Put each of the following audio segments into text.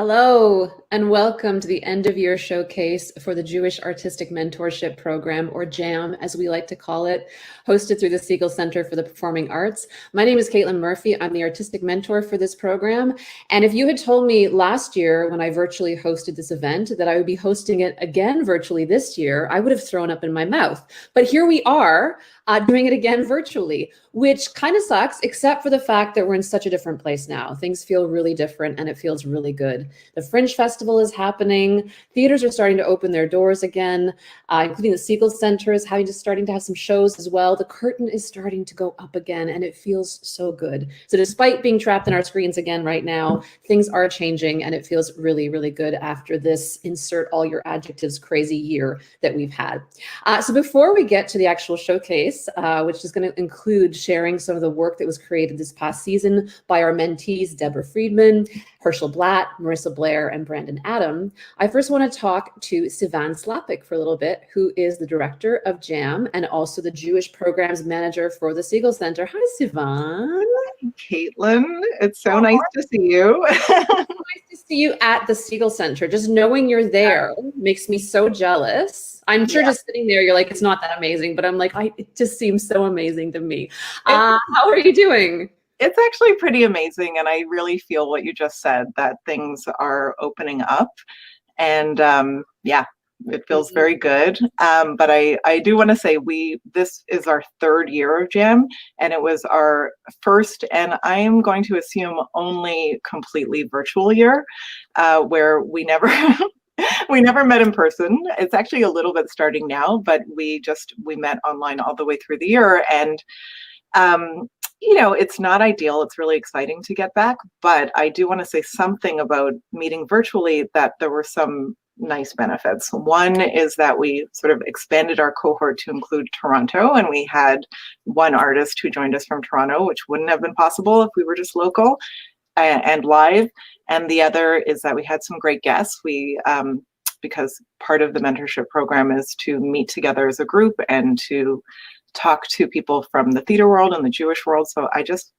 Hello, and welcome to the end of year showcase for the Jewish Artistic Mentorship Program, or J.A.M, as we like to call it, hosted through the Siegel Center for the Performing Arts. My name is Caitlin Murphy. I'm the artistic mentor for this program. And if you had told me last year when I virtually hosted this event that I would be hosting it again virtually this year, I would have thrown up in my mouth. But here we are doing it again virtually, which kind of sucks, except for the fact that we're in such a different place now. Things feel really different and it feels really good. The Fringe Festival is happening. Theaters are starting to open their doors again, including the Siegel Center is starting to have some shows as well. The curtain is starting to go up again, and it feels so good. So despite being trapped in our screens again right now, things are changing, and it feels really, really good after this insert all your adjectives crazy year that we've had. So before we get to the actual showcase, which is going to include sharing some of the work that was created this past season by our mentees, Debora Friedmann, Hershell Blatt, Marissa Blair, and Brandon Adam, I first want to talk to Sivan Slapik for a little bit, who is the director of J.A.M and also the Jewish programs manager for the Siegel Center. Hi, Sivan. Caitlin, it's so nice to see you. Nice to see you at the Siegel Center. Just knowing you're there makes me so jealous. I'm sure just sitting there, you're like, it's not that amazing, but I'm like, it just seems so amazing to me. How are you doing? It's actually pretty amazing, and I really feel what you just said, that things are opening up, and it feels very good. But I do want to say this is our third year of J.A.M, and it was our first, and I am going to assume only completely virtual year, where we never we never met in person. It's actually a little bit starting now, but we met online all the way through the year, and it's not ideal. It's really exciting to get back, but I do want to say something about meeting virtually, that there were some nice benefits. One is that we sort of expanded our cohort to include Toronto, and we had one artist who joined us from Toronto, which wouldn't have been possible if we were just local and live. And the other is that we had some great guests. Because part of the mentorship program is to meet together as a group and to talk to people from the theater world and the Jewish world. So I just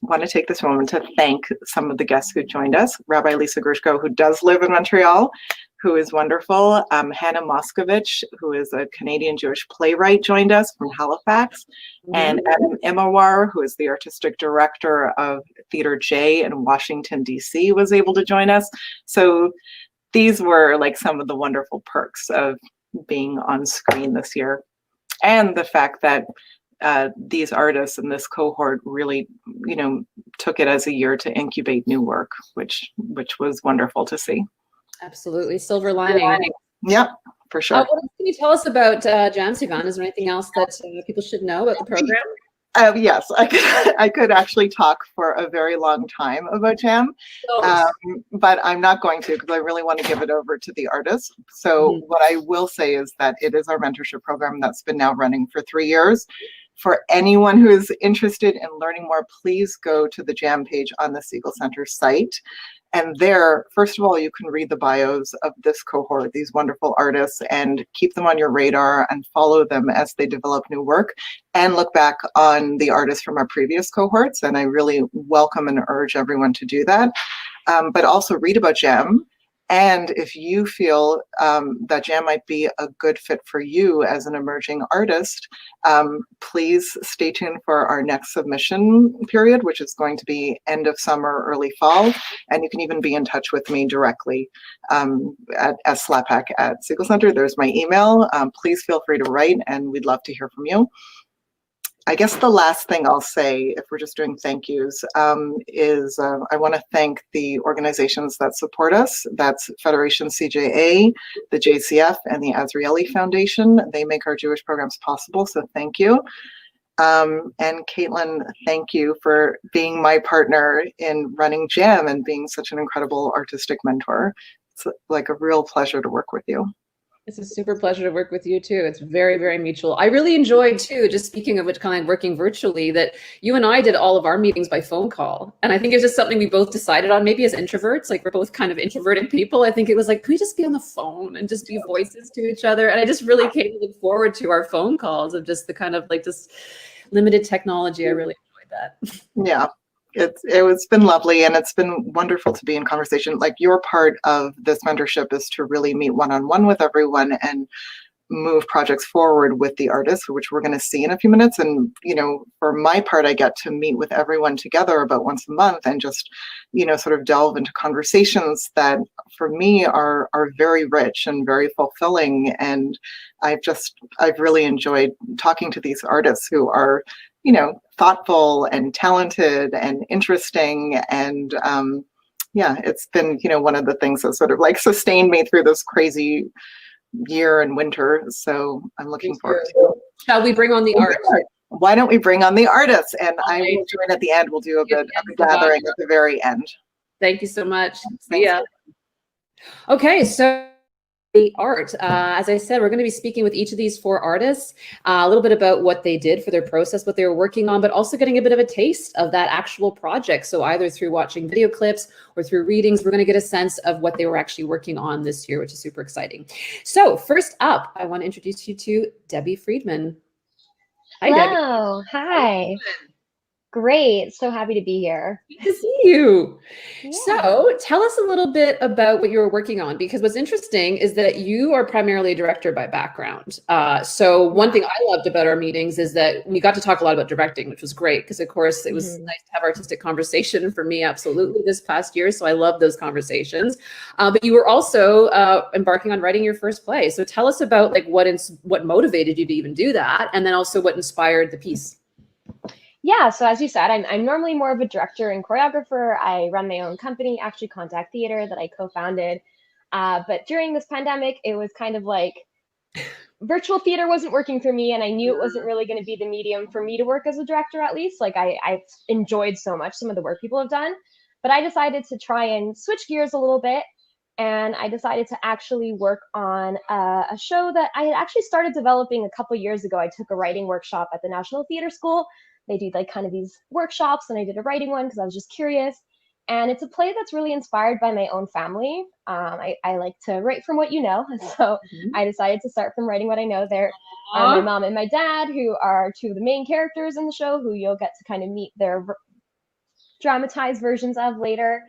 want to take this moment to thank some of the guests who joined us. Rabbi Lisa Grishko, who does live in Montreal, who is wonderful. Hannah Moskovich, who is a Canadian Jewish playwright, joined us from Halifax. And Adam Imawar, who is the artistic director of Theater J in Washington, D.C., was able to join us. So these were like some of the wonderful perks of being on screen this year. And the fact that these artists in this cohort really, took it as a year to incubate new work, which was wonderful to see. Absolutely. Silver lining. Yep, for sure. What else can you tell us about J.A.M, Sivan? Is there anything else that people should know about the program? Yes, I could actually talk for a very long time about J.A.M, but I'm not going to, because I really want to give it over to the artists. So what I will say is that it is our mentorship program that's been now running for 3 years. For anyone who is interested in learning more, please go to the J.A.M page on the Siegel Center site. And there, first of all, you can read the bios of this cohort, these wonderful artists, and keep them on your radar and follow them as they develop new work, and look back on the artists from our previous cohorts. And I really welcome and urge everyone to do that. But also read about J.A.M. And if you feel that J.A.M might be a good fit for you as an emerging artist, please stay tuned for our next submission period, which is going to be end of summer, early fall. And you can even be in touch with me directly at Slapik at Siegel Center. There's my email. Please feel free to write, and we'd love to hear from you. I guess the last thing I'll say, if we're just doing thank yous, is I want to thank the organizations that support us. That's Federation CJA, the JCF, and the Azrieli Foundation. They make our Jewish programs possible, so thank you. And Caitlin, thank you for being my partner in running J.A.M and being such an incredible artistic mentor. It's like a real pleasure to work with you. It's a super pleasure to work with you too. It's very, very mutual. I really enjoyed too, just speaking of which, kind of working virtually, that you and I did all of our meetings by phone call. And I think it's just something we both decided on, maybe as introverts, like we're both kind of introverted people. I think it was like, can we just be on the phone and just be voices to each other? And I just really came to look forward to our phone calls of just the kind of like this limited technology. I really enjoyed that. Yeah. It's been lovely, and it's been wonderful to be in conversation. Like, your part of this mentorship is to really meet one-on-one with everyone and move projects forward with the artists, which we're going to see in a few minutes. And, for my part, I get to meet with everyone together about once a month and just, sort of delve into conversations that for me are very rich and very fulfilling. And I've really enjoyed talking to these artists who are, thoughtful and talented and interesting. And yeah, it's been, one of the things that sort of like sustained me through this crazy year and winter. So I'm looking forward to it. Shall we bring on the art? Why don't we bring on the artists? And I will join at the end. We'll do a bit of a gathering at the very end. Thank you so much. See ya. Okay, so the art. As I said, we're going to be speaking with each of these 4 artists, a little bit about what they did for their process, what they were working on, but also getting a bit of a taste of that actual project. So either through watching video clips or through readings, we're going to get a sense of what they were actually working on this year, which is super exciting. So first up, I want to introduce you to Debbie Friedmann. Hi, hello. Debbie. Hi. Great. So happy to be here. Good to see you. Yeah. So tell us a little bit about what you were working on, because what's interesting is that you are primarily a director by background. So one thing I loved about our meetings is that we got to talk a lot about directing, which was great, because of course it was nice to have artistic conversation for me, absolutely, this past year. So I love those conversations. But you were also embarking on writing your first play. So tell us about like what motivated you to even do that, and then also what inspired the piece. Yeah, so as you said, I'm normally more of a director and choreographer. I run my own company, Actually Contact Theater, that I co-founded. But during this pandemic, it was kind of like virtual theater wasn't working for me, and I knew it wasn't really going to be the medium for me to work as a director, at least. Like I've enjoyed so much some of the work people have done, but I decided to try and switch gears a little bit. And I decided to actually work on a show that I had actually started developing a couple years ago. I took a writing workshop at the National Theatre School. They do like kind of these workshops, and I did a writing one because I was just curious. And it's a play that's really inspired by my own family. I like to write from what you know. So I decided to start from writing what I know. There are my mom and my dad, who are 2 of the main characters in the show, who you'll get to kind of meet their dramatized versions of later.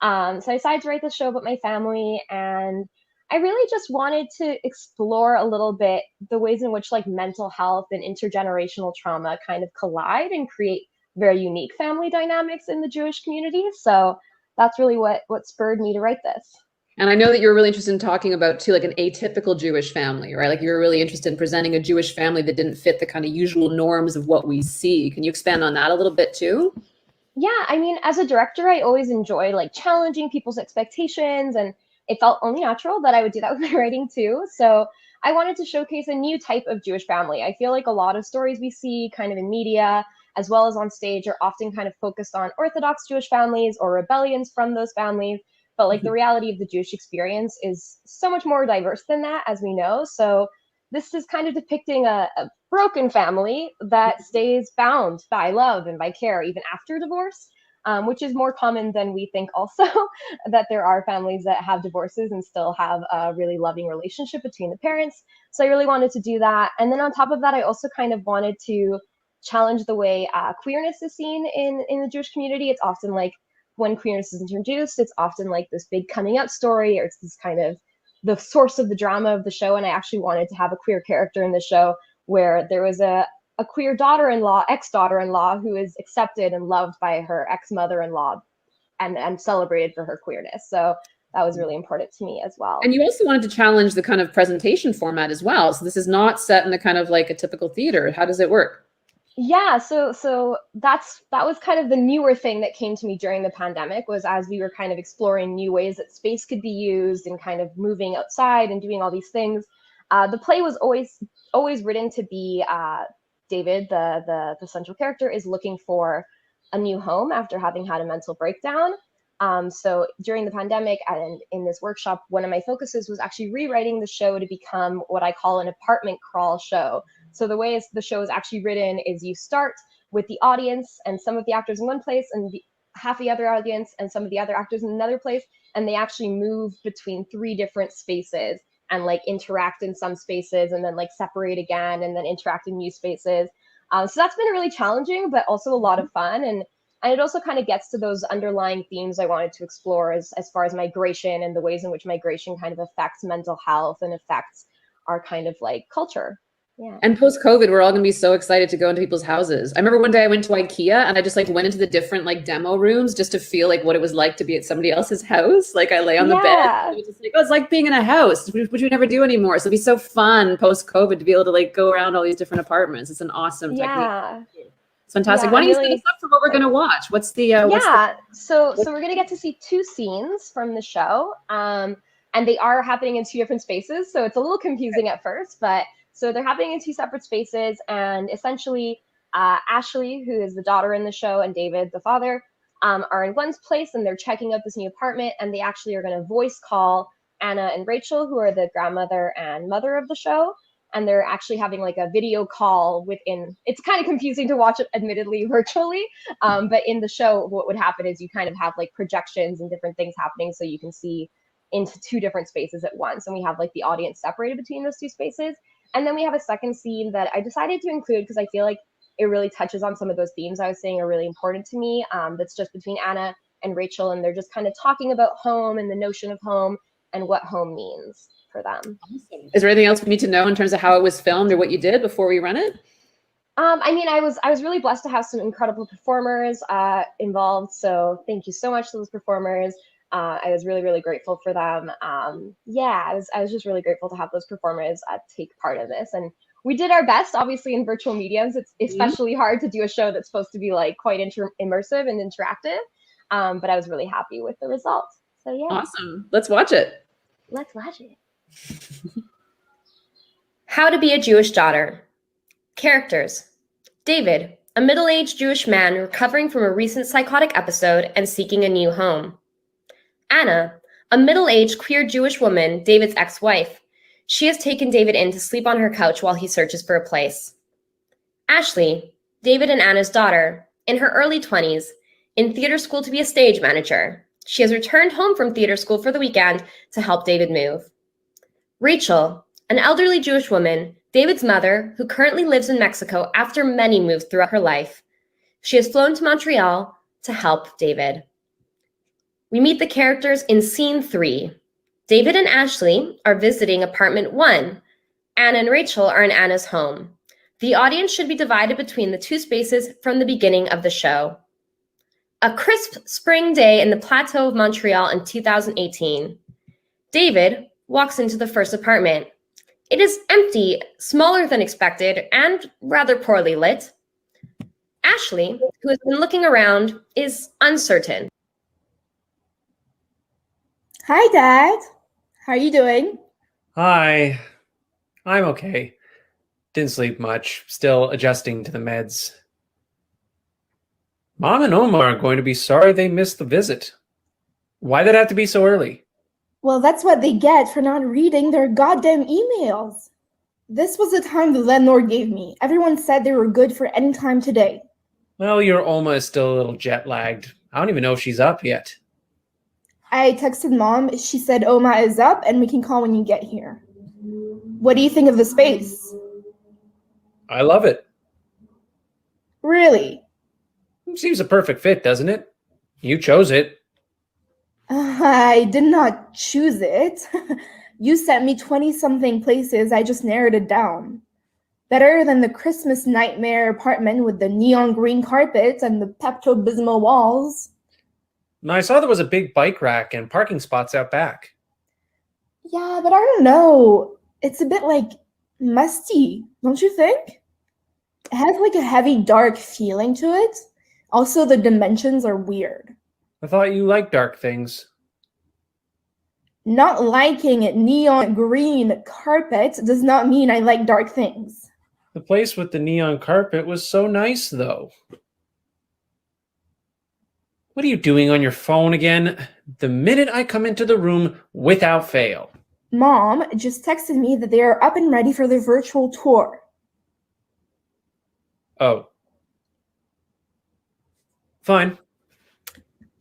So I decided to write this show about my family, and I really just wanted to explore a little bit the ways in which like mental health and intergenerational trauma kind of collide and create very unique family dynamics in the Jewish community. So that's really what spurred me to write this. And I know that you're really interested in talking about too, like an atypical Jewish family, right? Like you're really interested in presenting a Jewish family that didn't fit the kind of usual norms of what we see. Can you expand on that a little bit too? Yeah, I mean, as a director, I always enjoy like challenging people's expectations, and it felt only natural that I would do that with my writing too. So I wanted to showcase a new type of Jewish family. I feel like a lot of stories we see kind of in media as well as on stage are often kind of focused on Orthodox Jewish families or rebellions from those families. But like the reality of the Jewish experience is so much more diverse than that, as we know. So this is kind of depicting a broken family that stays bound by love and by care even after divorce. Which is more common than we think also, that there are families that have divorces and still have a really loving relationship between the parents. So I really wanted to do that. And then on top of that, I also kind of wanted to challenge the way queerness is seen in the Jewish community. It's often like when queerness is introduced, it's often like this big coming up story, or it's this kind of the source of the drama of the show. And I actually wanted to have a queer character in the show where there was a queer ex-daughter-in-law who is accepted and loved by her ex-mother-in-law and celebrated for her queerness. So that was really important to me as well. And you also wanted to challenge the kind of presentation format as well. So this is not set in a kind of like a typical theater. How does it work? Yeah, so that was kind of the newer thing that came to me during the pandemic, was as we were kind of exploring new ways that space could be used and kind of moving outside and doing all these things. The play was always written to be David, the central character, is looking for a new home after having had a mental breakdown. So during the pandemic and in this workshop, one of my focuses was actually rewriting the show to become what I call an apartment crawl show. So the way the show is actually written is you start with the audience and some of the actors in one place and half the other audience and some of the other actors in another place, and they actually move between 3 different spaces and like interact in some spaces and then like separate again and then interact in new spaces. So that's been really challenging, but also a lot of fun. And And it also kind of gets to those underlying themes I wanted to explore as far as migration and the ways in which migration kind of affects mental health and affects our kind of like culture. Yeah. And post-COVID, we're all gonna be so excited to go into people's houses. I remember one day I went to IKEA and I just like went into the different like demo rooms just to feel like what it was like to be at somebody else's house. Like I lay on the bed, it was just like, oh, it's like being in a house, which we never do anymore. So it'd be so fun post-COVID to be able to like go around all these different apartments. It's an awesome technique. It's fantastic. Why don't you set us up for what we're gonna watch? What's the so we're gonna get to see 2 scenes from the show. And they are happening in 2 different spaces. So it's a little confusing at first, but so they're happening in 2 separate spaces, and essentially Ashley, who is the daughter in the show, and David, the father, are in one place, and they're checking out this new apartment, and they actually are going to voice call Anna and Rachel, who are the grandmother and mother of the show, and they're actually having like a video call within. It's kind of confusing to watch it, admittedly, virtually, but in the show, what would happen is you kind of have like projections and different things happening, so you can see into 2 different spaces at once, and we have like the audience separated between those 2 spaces. And then we have a second scene that I decided to include because I feel like it really touches on some of those themes I was saying are really important to me. That's just between Anna and Rachel, and they're just kind of talking about home and the notion of home and what home means for them. Awesome. Is there anything else we need to know in terms of how it was filmed or what you did before we run it? I mean, I was really blessed to have some incredible performers involved. So thank you so much to those performers. I was really, really grateful for them. I was just really grateful to have those performers take part in this. And we did our best, obviously, in virtual mediums. It's especially hard to do a show that's supposed to be like quite immersive and interactive. But I was really happy with the results. So yeah. Awesome. Let's watch it. Let's watch it. How to be a Jewish daughter. Characters. David, a middle-aged Jewish man recovering from a recent psychotic episode and seeking a new home. Anna, a middle-aged queer Jewish woman, David's ex-wife. She has taken David in to sleep on her couch while he searches for a place. Ashley, David and Anna's daughter, in her early 20s, in theater school to be a stage manager. She has returned home from theater school for the weekend to help David move. Rachel, an elderly Jewish woman, David's mother, who currently lives in Mexico after many moves throughout her life. She has flown to Montreal to help David. We meet the characters in scene 3. David and Ashley are visiting apartment 1. Anna and Rachel are in Anna's home. The audience should be divided between the 2 spaces from the beginning of the show. A crisp spring day in the plateau of Montreal in 2018. David walks into the first apartment. It is empty, smaller than expected, and rather poorly lit. Ashley, who has been looking around, is uncertain. Hi, Dad. How are you doing? Hi. I'm okay. Didn't sleep much. Still adjusting to the meds. Mom and Oma are going to be sorry they missed the visit. Why did it have to be so early? Well, that's what they get for not reading their goddamn emails. This was the time the landlord gave me. Everyone said they were good for any time today. Well, your Oma is still a little jet-lagged. I don't even know if she's up yet. I texted Mom. She said Oma is up and we can call when you get here. What do you think of the space? I love it. Really? Seems a perfect fit, doesn't it? You chose it. I did not choose it. You sent me 20-something places. I just narrowed it down. Better than the Christmas nightmare apartment with the neon green carpet and the Pepto-Bismol walls. I saw there was a big bike rack and parking spots out back. Yeah, but I don't know. It's a bit like musty, don't you think? It has like a heavy, dark feeling to it. Also, the dimensions are weird. I thought you liked dark things. Not liking neon green carpet does not mean I like dark things. The place with the neon carpet was so nice, though. What are you doing on your phone again? The minute I come into the room, without fail. Mom just texted me that they are up and ready for their virtual tour. Oh. Fine.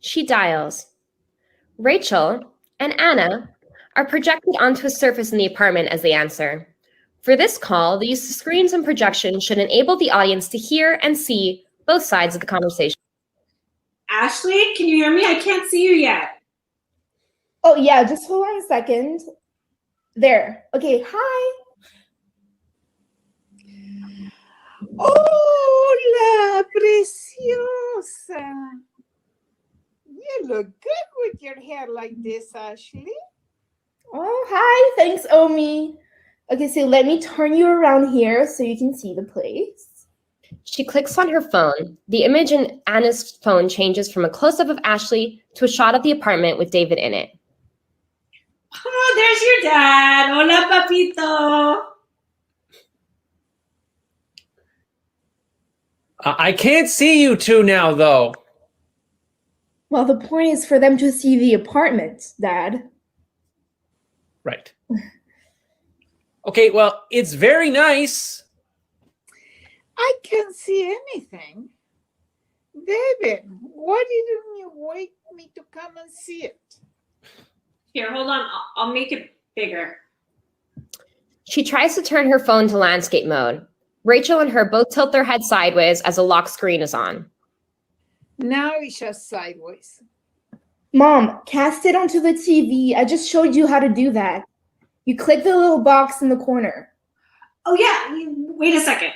She dials. Rachel and Anna are projected onto a surface in the apartment as they answer. For this call, the use of screens and projections should enable the audience to hear and see both sides of the conversation. Ashley, can you hear me? I can't see you yet. Oh, yeah, just hold on a second. There. Okay, hi. Hola, preciosa. You look good with your hair like this, Ashley. Oh, hi. Thanks, Omi. Okay, so let me turn you around here so you can see the place. She clicks on her phone. The image in Anna's phone changes from a close-up of Ashley to a shot of the apartment with David in it. Oh, there's your dad. Hola, papito. I can't see you two now, though. Well, the point is for them to see the apartment, Dad. Right. Okay, well, it's very nice. I can't see anything. David, why didn't you wake me to come and see it? Here, hold on. I'll make it bigger. She tries to turn her phone to landscape mode. Rachel and her both tilt their heads sideways as a lock screen is on. Now it's just sideways. Mom, cast it onto the TV. I just showed you how to do that. You click the little box in the corner. Oh, yeah. Wait a second.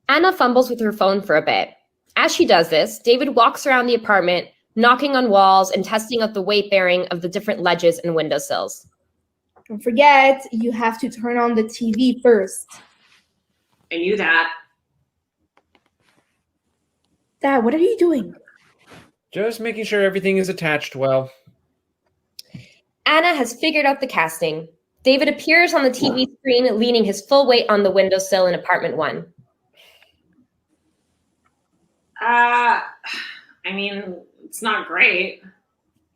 Anna fumbles with her phone for a bit. As she does this, David walks around the apartment, knocking on walls and testing out the weight bearing of the different ledges and windowsills. Don't forget, you have to turn on the TV first. I knew that. Dad, what are you doing? Just making sure everything is attached well. Anna has figured out the casting. David appears on the TV screen, leaning his full weight on the windowsill in apartment 1. I mean, it's not great.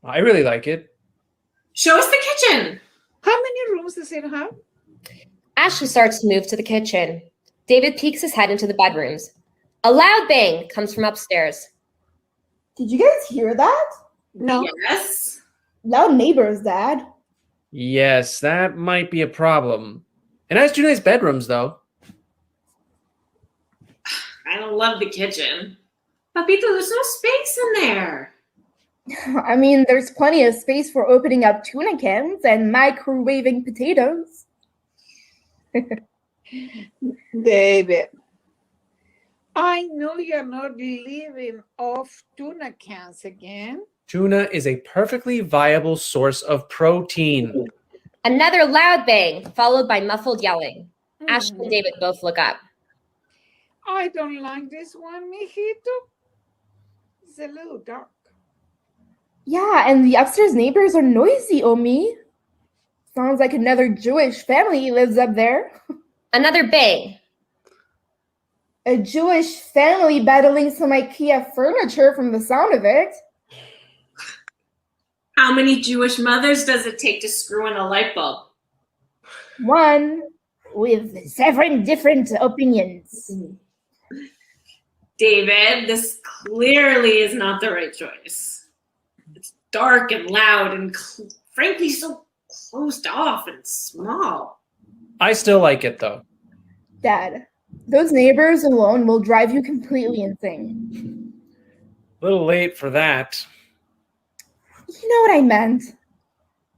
I really like it. Show us the kitchen. How many rooms does it have? Ashley starts to move to the kitchen. David peeks his head into the bedrooms. A loud bang comes from upstairs. Did you guys hear that? No. Yes. Loud neighbors, Dad. Yes, that might be a problem. It has 2 nice bedrooms, though. I don't love the kitchen. Papito, there's no space in there. I mean, there's plenty of space for opening up tuna cans and microwaving potatoes. David, I know you're not living off tuna cans again. Tuna is a perfectly viable source of protein. Another loud bang, followed by muffled yelling. Ashley and David both look up. I don't like this one, mijito. It's a little dark. Yeah, and the upstairs neighbors are noisy, Omi. Sounds like another Jewish family lives up there. Another bang. A Jewish family battling some IKEA furniture from the sound of it. How many Jewish mothers does it take to screw in a light bulb? One with 7 different opinions. David, this clearly is not the right choice. It's dark and loud and frankly so closed off and small. I still like it, though. Dad, those neighbors alone will drive you completely insane. A little late for that. You know what I meant.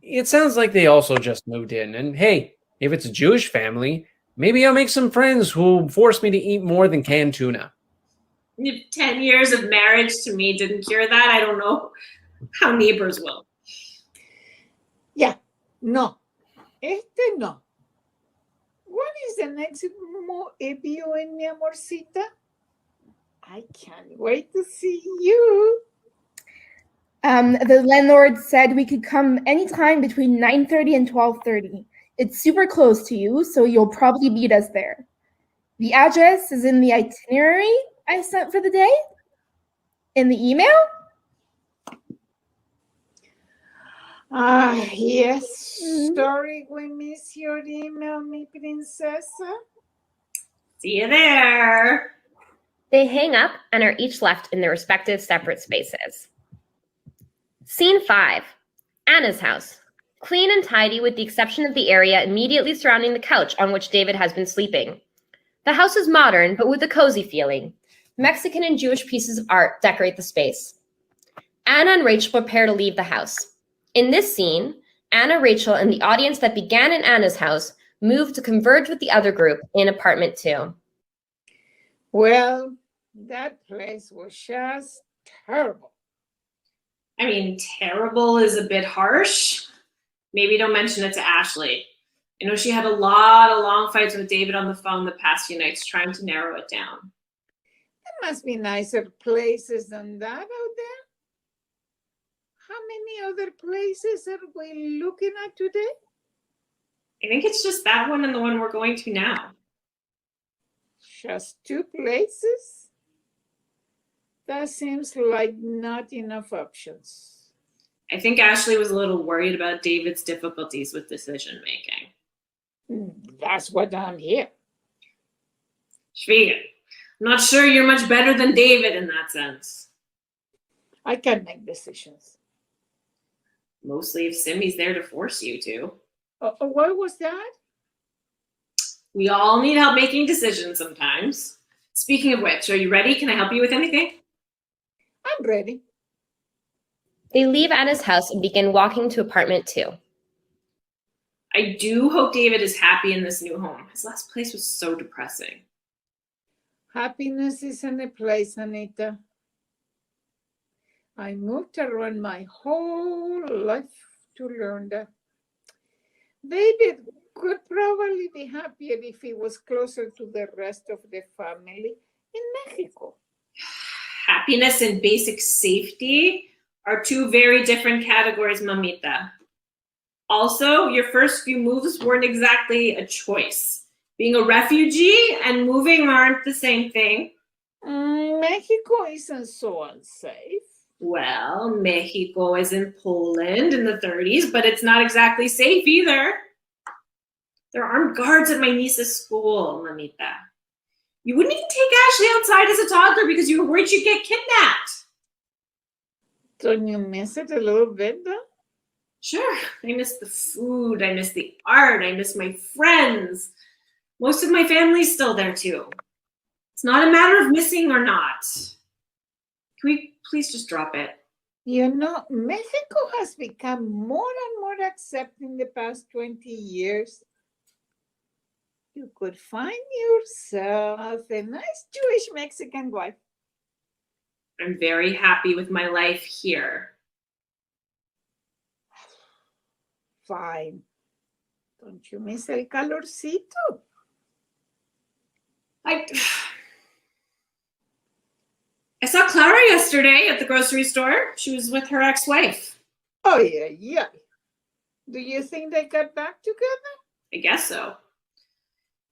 It sounds like they also just moved in. And hey, if it's a Jewish family, maybe I'll make some friends who'll force me to eat more than canned tuna. If 10 years of marriage to me didn't cure that, I don't know how neighbors will. Yeah, no. No. What is the next viewing, mi amorcita? I can't wait to see you. The landlord said we could come anytime between 9:30 and 12:30. It's super close to you, so you'll probably meet us there. The address is in the itinerary I sent for the day. In the email? Yes. Sorry we missed your email, mi princesa. See you there. They hang up and are each left in their respective separate spaces. Scene 5. Anna's house. Clean and tidy with the exception of the area immediately surrounding the couch on which David has been sleeping. The house is modern, but with a cozy feeling. Mexican and Jewish pieces of art decorate the space. Anna and Rachel prepare to leave the house. In this scene, Anna, Rachel, and the audience that began in Anna's house move to converge with the other group in apartment 2. Well, that place was just terrible. I mean, terrible is a bit harsh. Maybe don't mention it to Ashley. I know she had a lot of long fights with David on the phone the past few nights trying to narrow it down. There must be nicer places than that out there. How many other places are we looking at today? I think it's just that one and the one we're going to now. Just 2 places? That seems like not enough options. I think Ashley was a little worried about David's difficulties with decision making. That's what I'm here. Shviga, I'm not sure you're much better than David in that sense. I can make decisions. Mostly if Simi's there to force you to. What was that? We all need help making decisions sometimes. Speaking of which, are you ready? Can I help you with anything? I'm ready. They leave Anna's house and begin walking to apartment 2. I do hope David is happy in this new home. His last place was so depressing. Happiness isn't a place, Anita. I moved around my whole life to learn that. David could probably be happier if he was closer to the rest of the family in Mexico. Happiness and basic safety are 2 very different categories, mamita. Also, your first few moves weren't exactly a choice. Being a refugee and moving aren't the same thing. Mexico isn't so unsafe. Well, Mexico is in Poland in the 30s, but it's not exactly safe either. There are armed guards at my niece's school, mamita. You wouldn't even take Ashley outside as a toddler because you were worried she'd get kidnapped. Don't you miss it a little bit, though? Sure, I miss the food, I miss the art, I miss my friends. Most of my family's still there too. It's not a matter of missing or not. Can we please just drop it? You know, Mexico has become more and more accepting the past 20 years. You could find yourself a nice Jewish Mexican wife. I'm very happy with my life here. Fine. Don't you miss el calorcito? I saw Clara yesterday at the grocery store. She was with her ex-wife. Oh, yeah. Do you think they got back together? I guess so.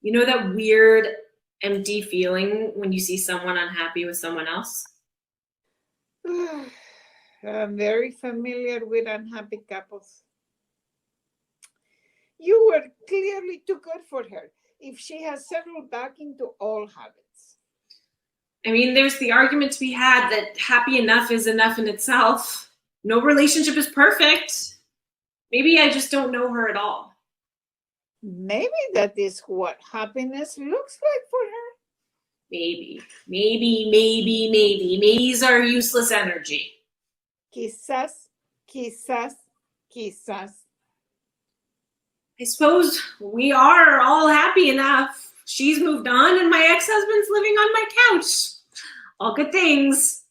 You know that weird, empty feeling when you see someone unhappy with someone else? I'm very familiar with unhappy couples. You were clearly too good for her if she has settled back into old habits. I mean, there's the argument to be had that happy enough is enough in itself. No relationship is perfect. Maybe I just don't know her at all. Maybe that is what happiness looks like for her. Maybe. Maybe's our useless energy. Quizás. I suppose we are all happy enough. She's moved on and my ex-husband's living on my couch. All good things.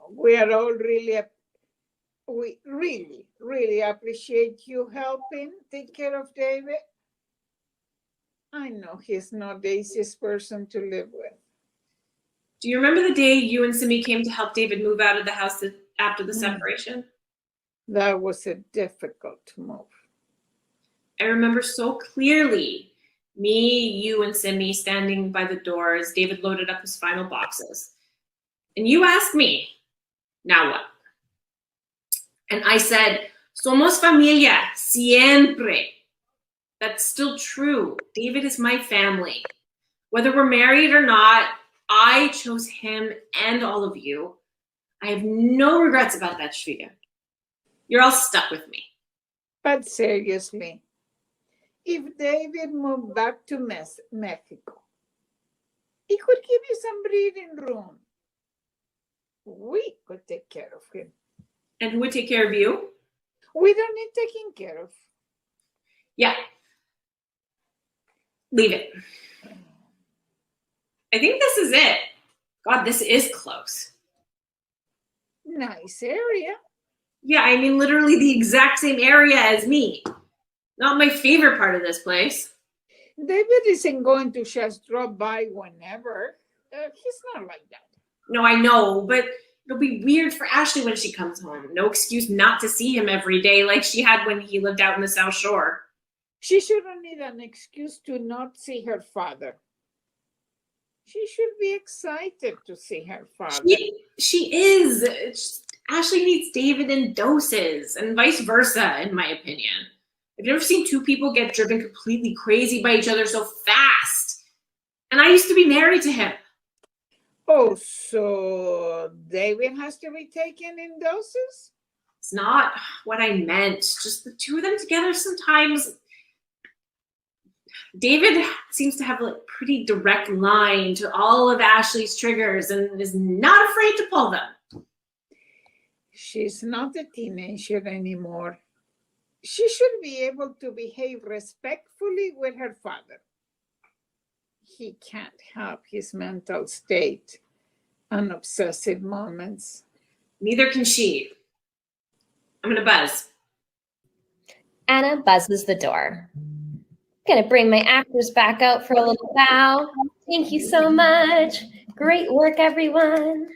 We are all we really appreciate you helping take care of David. I know he's not the easiest person to live with. Do you remember the day you and Simi came to help David move out of the house after the separation? That was a difficult move. I remember so clearly me, you, and Simi standing by the door as David loaded up his final boxes. And you asked me, now what? And I said, somos familia, siempre. That's still true. David is my family. Whether we're married or not, I chose him and all of you. I have no regrets about that, Shviga. You're all stuck with me. But seriously, if David moved back to Mexico, he could give you some breathing room. we could take care of him. And who would take care of you? We don't need taking care of. Yeah. Leave it. I think this is it. God, this is close. Nice area. Yeah, I mean, literally the exact same area as me. Not my favorite part of this place. David isn't going to just drop by whenever. He's not like that. No, I know, but it'll be weird for Ashley when she comes home. No excuse not to see him every day like she had when he lived out in the South Shore. She shouldn't need an excuse to not see her father. She should be excited to see her father. She is. Ashley needs David in doses and vice versa, in my opinion. I've never seen two people get driven completely crazy by each other so fast. And I used to be married to him. Oh, so David has to be taken in doses? It's not what I meant. Just the two of them together sometimes. David seems to have a pretty direct line to all of Ashley's triggers and is not afraid to pull them. She's not a teenager anymore. She should be able to behave respectfully with her father. He can't help his mental state and obsessive moments. Neither can she. I'm gonna buzz. Anna buzzes the door. Gonna bring my actors back out for a little bow. Thank you so much. Great work, everyone.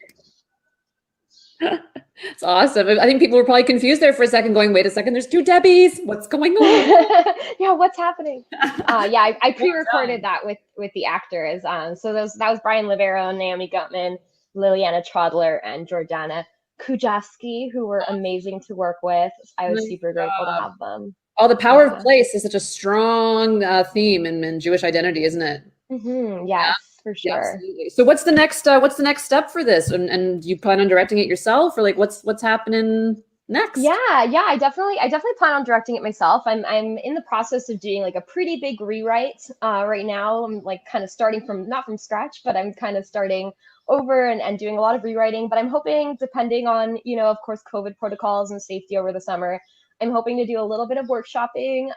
It's awesome. I think people were probably confused there for a second, going, wait a second, there's two Debbies. What's going on? Yeah, what's happening? I pre-recorded that with the actors. So that was Brian Livero, Naomi Gutman, Liliana Trotler, and Jordana Kujaski, who were amazing to work with. I was super grateful to have them. Oh, the power of place is such a strong theme in Jewish identity, isn't it? Mm-hmm, yes, for sure. Yeah, absolutely. So what's the next step for this? And you plan on directing it yourself, or like what's happening next? Yeah, I definitely plan on directing it myself. I'm in the process of doing like a pretty big rewrite right now. I'm like kind of starting from not from scratch, but I'm kind of starting over and doing a lot of rewriting. But I'm hoping, depending on, of course, COVID protocols and safety over the summer, I'm hoping to do a little bit of workshopping,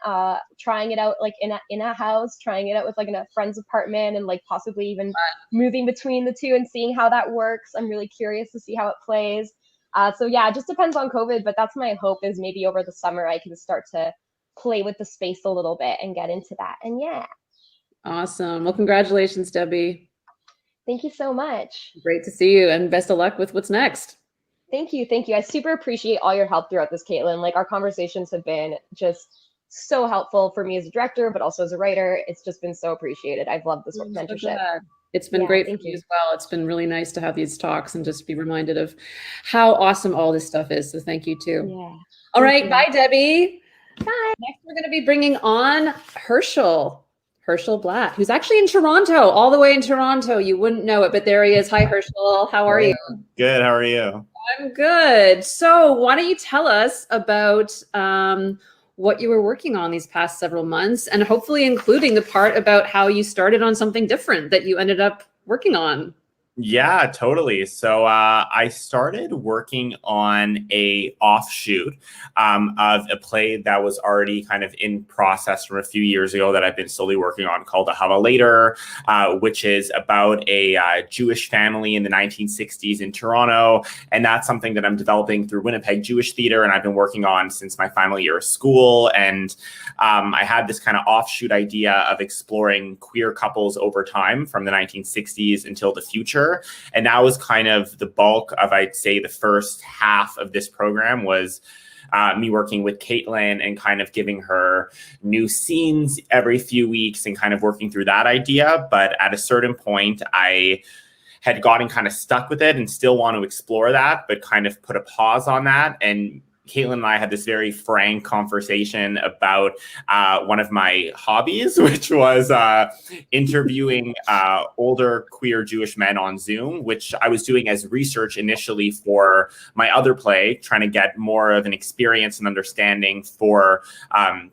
trying it out like in a house, trying it out with like in a friend's apartment, and like possibly even moving between the two and seeing how that works. I'm really curious to see how it plays. So yeah, it just depends on COVID, but that's my hope, is maybe over the summer I can start to play with the space a little bit and get into that. And yeah. Awesome. Well, congratulations, Debbie. Thank you so much. Great to see you, and best of luck with what's next. Thank you. I super appreciate all your help throughout this, Caitlin. Like, our conversations have been just so helpful for me as a director, but also as a writer. It's just been so appreciated. I've loved this mentorship. It's been great for me as well. It's been really nice to have these talks and just be reminded of how awesome all this stuff is. So thank you too. Yeah. All right. Bye, Debbie. Bye. Next, we're going to be bringing on Hershell Blatt, who's actually in Toronto, all the way in Toronto. You wouldn't know it, but there he is. Hi, Hershell. How are you? Good. How are you? I'm good. So why don't you tell us about what you were working on these past several months, and hopefully including the part about how you started on something different that you ended up working on. Yeah, totally. So I started working on a offshoot of a play that was already kind of in process from a few years ago that I've been slowly working on, called A Hava Later, which is about a Jewish family in the 1960s in Toronto. And that's something that I'm developing through Winnipeg Jewish Theatre, and I've been working on since my final year of school. And I had this kind of offshoot idea of exploring queer couples over time from the 1960s until the future. And that was kind of the bulk of, I'd say, the first half of this program was me working with Caitlin and kind of giving her new scenes every few weeks and kind of working through that idea. But at a certain point, I had gotten kind of stuck with it and still want to explore that, but kind of put a pause on that. And Caitlin and I had this very frank conversation about one of my hobbies, which was interviewing older queer Jewish men on Zoom, which I was doing as research initially for my other play, trying to get more of an experience and understanding for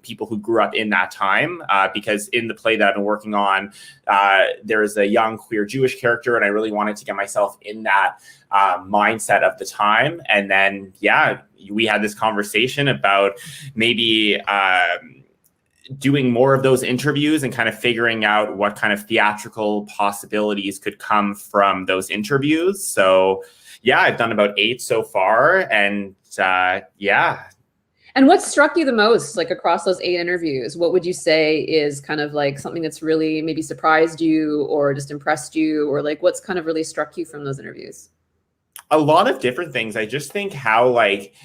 people who grew up in that time. Because in the play that I've been working on, there is a young queer Jewish character, and I really wanted to get myself in that mindset of the time. And then, yeah, we had this conversation about maybe doing more of those interviews and kind of figuring out what kind of theatrical possibilities could come from those interviews. So yeah, I've done about 8 so far, and yeah. And what struck you the most, like across those 8 interviews? What would you say is kind of like something that's really maybe surprised you or just impressed you, or like what's kind of really struck you from those interviews? A lot of different things. I just think how like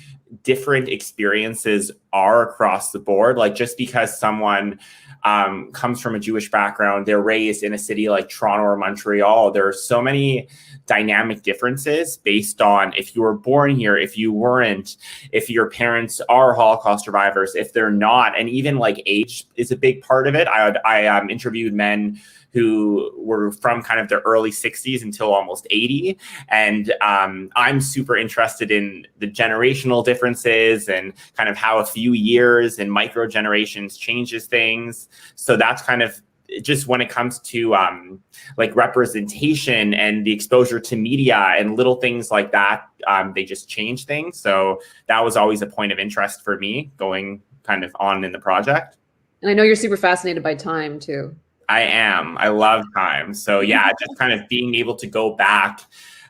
different experiences are across the board. Like just because someone comes from a Jewish background, they're raised in a city like Toronto or Montreal, there are so many dynamic differences based on if you were born here, if you weren't, if your parents are Holocaust survivors, if they're not, and even like age is a big part of it. I interviewed men who were from kind of the early 60s until almost 80. And I'm super interested in the generational differences and kind of how a few years and micro generations changes things. So that's kind of just when it comes to like representation and the exposure to media and little things like that, they just change things. So that was always a point of interest for me going kind of on in the project. And I know you're super fascinated by time too. I am. I love time. So yeah, just kind of being able to go back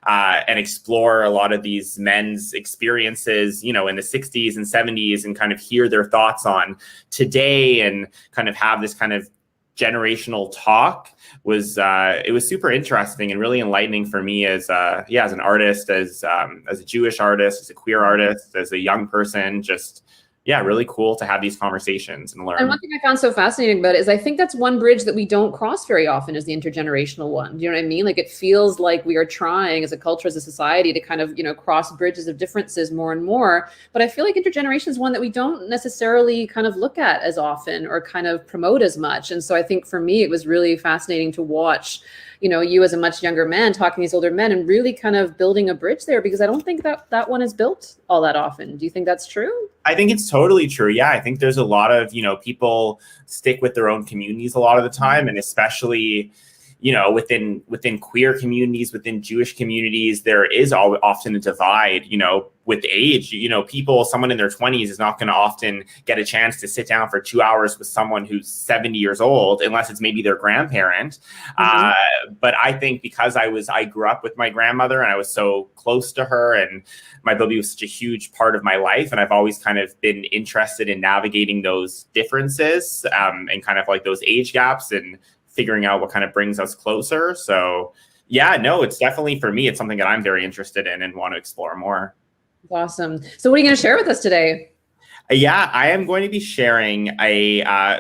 and explore a lot of these men's experiences, you know, in the 60s and 70s, and kind of hear their thoughts on today and kind of have this kind of generational talk was it was super interesting and really enlightening for me as as an artist, as a Jewish artist, as a queer artist, as a young person. Just really cool to have these conversations and learn. And one thing I found so fascinating about it is I think that's one bridge that we don't cross very often, is the intergenerational one. Do you know what I mean? Like it feels like we are trying as a culture, as a society, to kind of, you know, cross bridges of differences more and more. But I feel like intergeneration is one that we don't necessarily kind of look at as often or kind of promote as much. And so I think for me, it was really fascinating to watch, you know, you as a much younger man talking to these older men and really kind of building a bridge there, because I don't think that one is built all that often. Do you think that's true? I think it's totally true. Yeah, I think there's a lot of, you know, people stick with their own communities a lot of the time, and especially, you know, within queer communities, within Jewish communities, there is often a divide, you know, with age. You know, someone in their 20s is not going to often get a chance to sit down for 2 hours with someone who's 70 years old, unless it's maybe their grandparent. But I think because I grew up with my grandmother and I was so close to her, and my baby was such a huge part of my life, and I've always kind of been interested in navigating those differences and kind of like those age gaps and figuring out what kind of brings us closer. So yeah, no, it's definitely, for me, it's something that I'm very interested in and want to explore more. Awesome. So what are you going to share with us today? Yeah, I am going to be sharing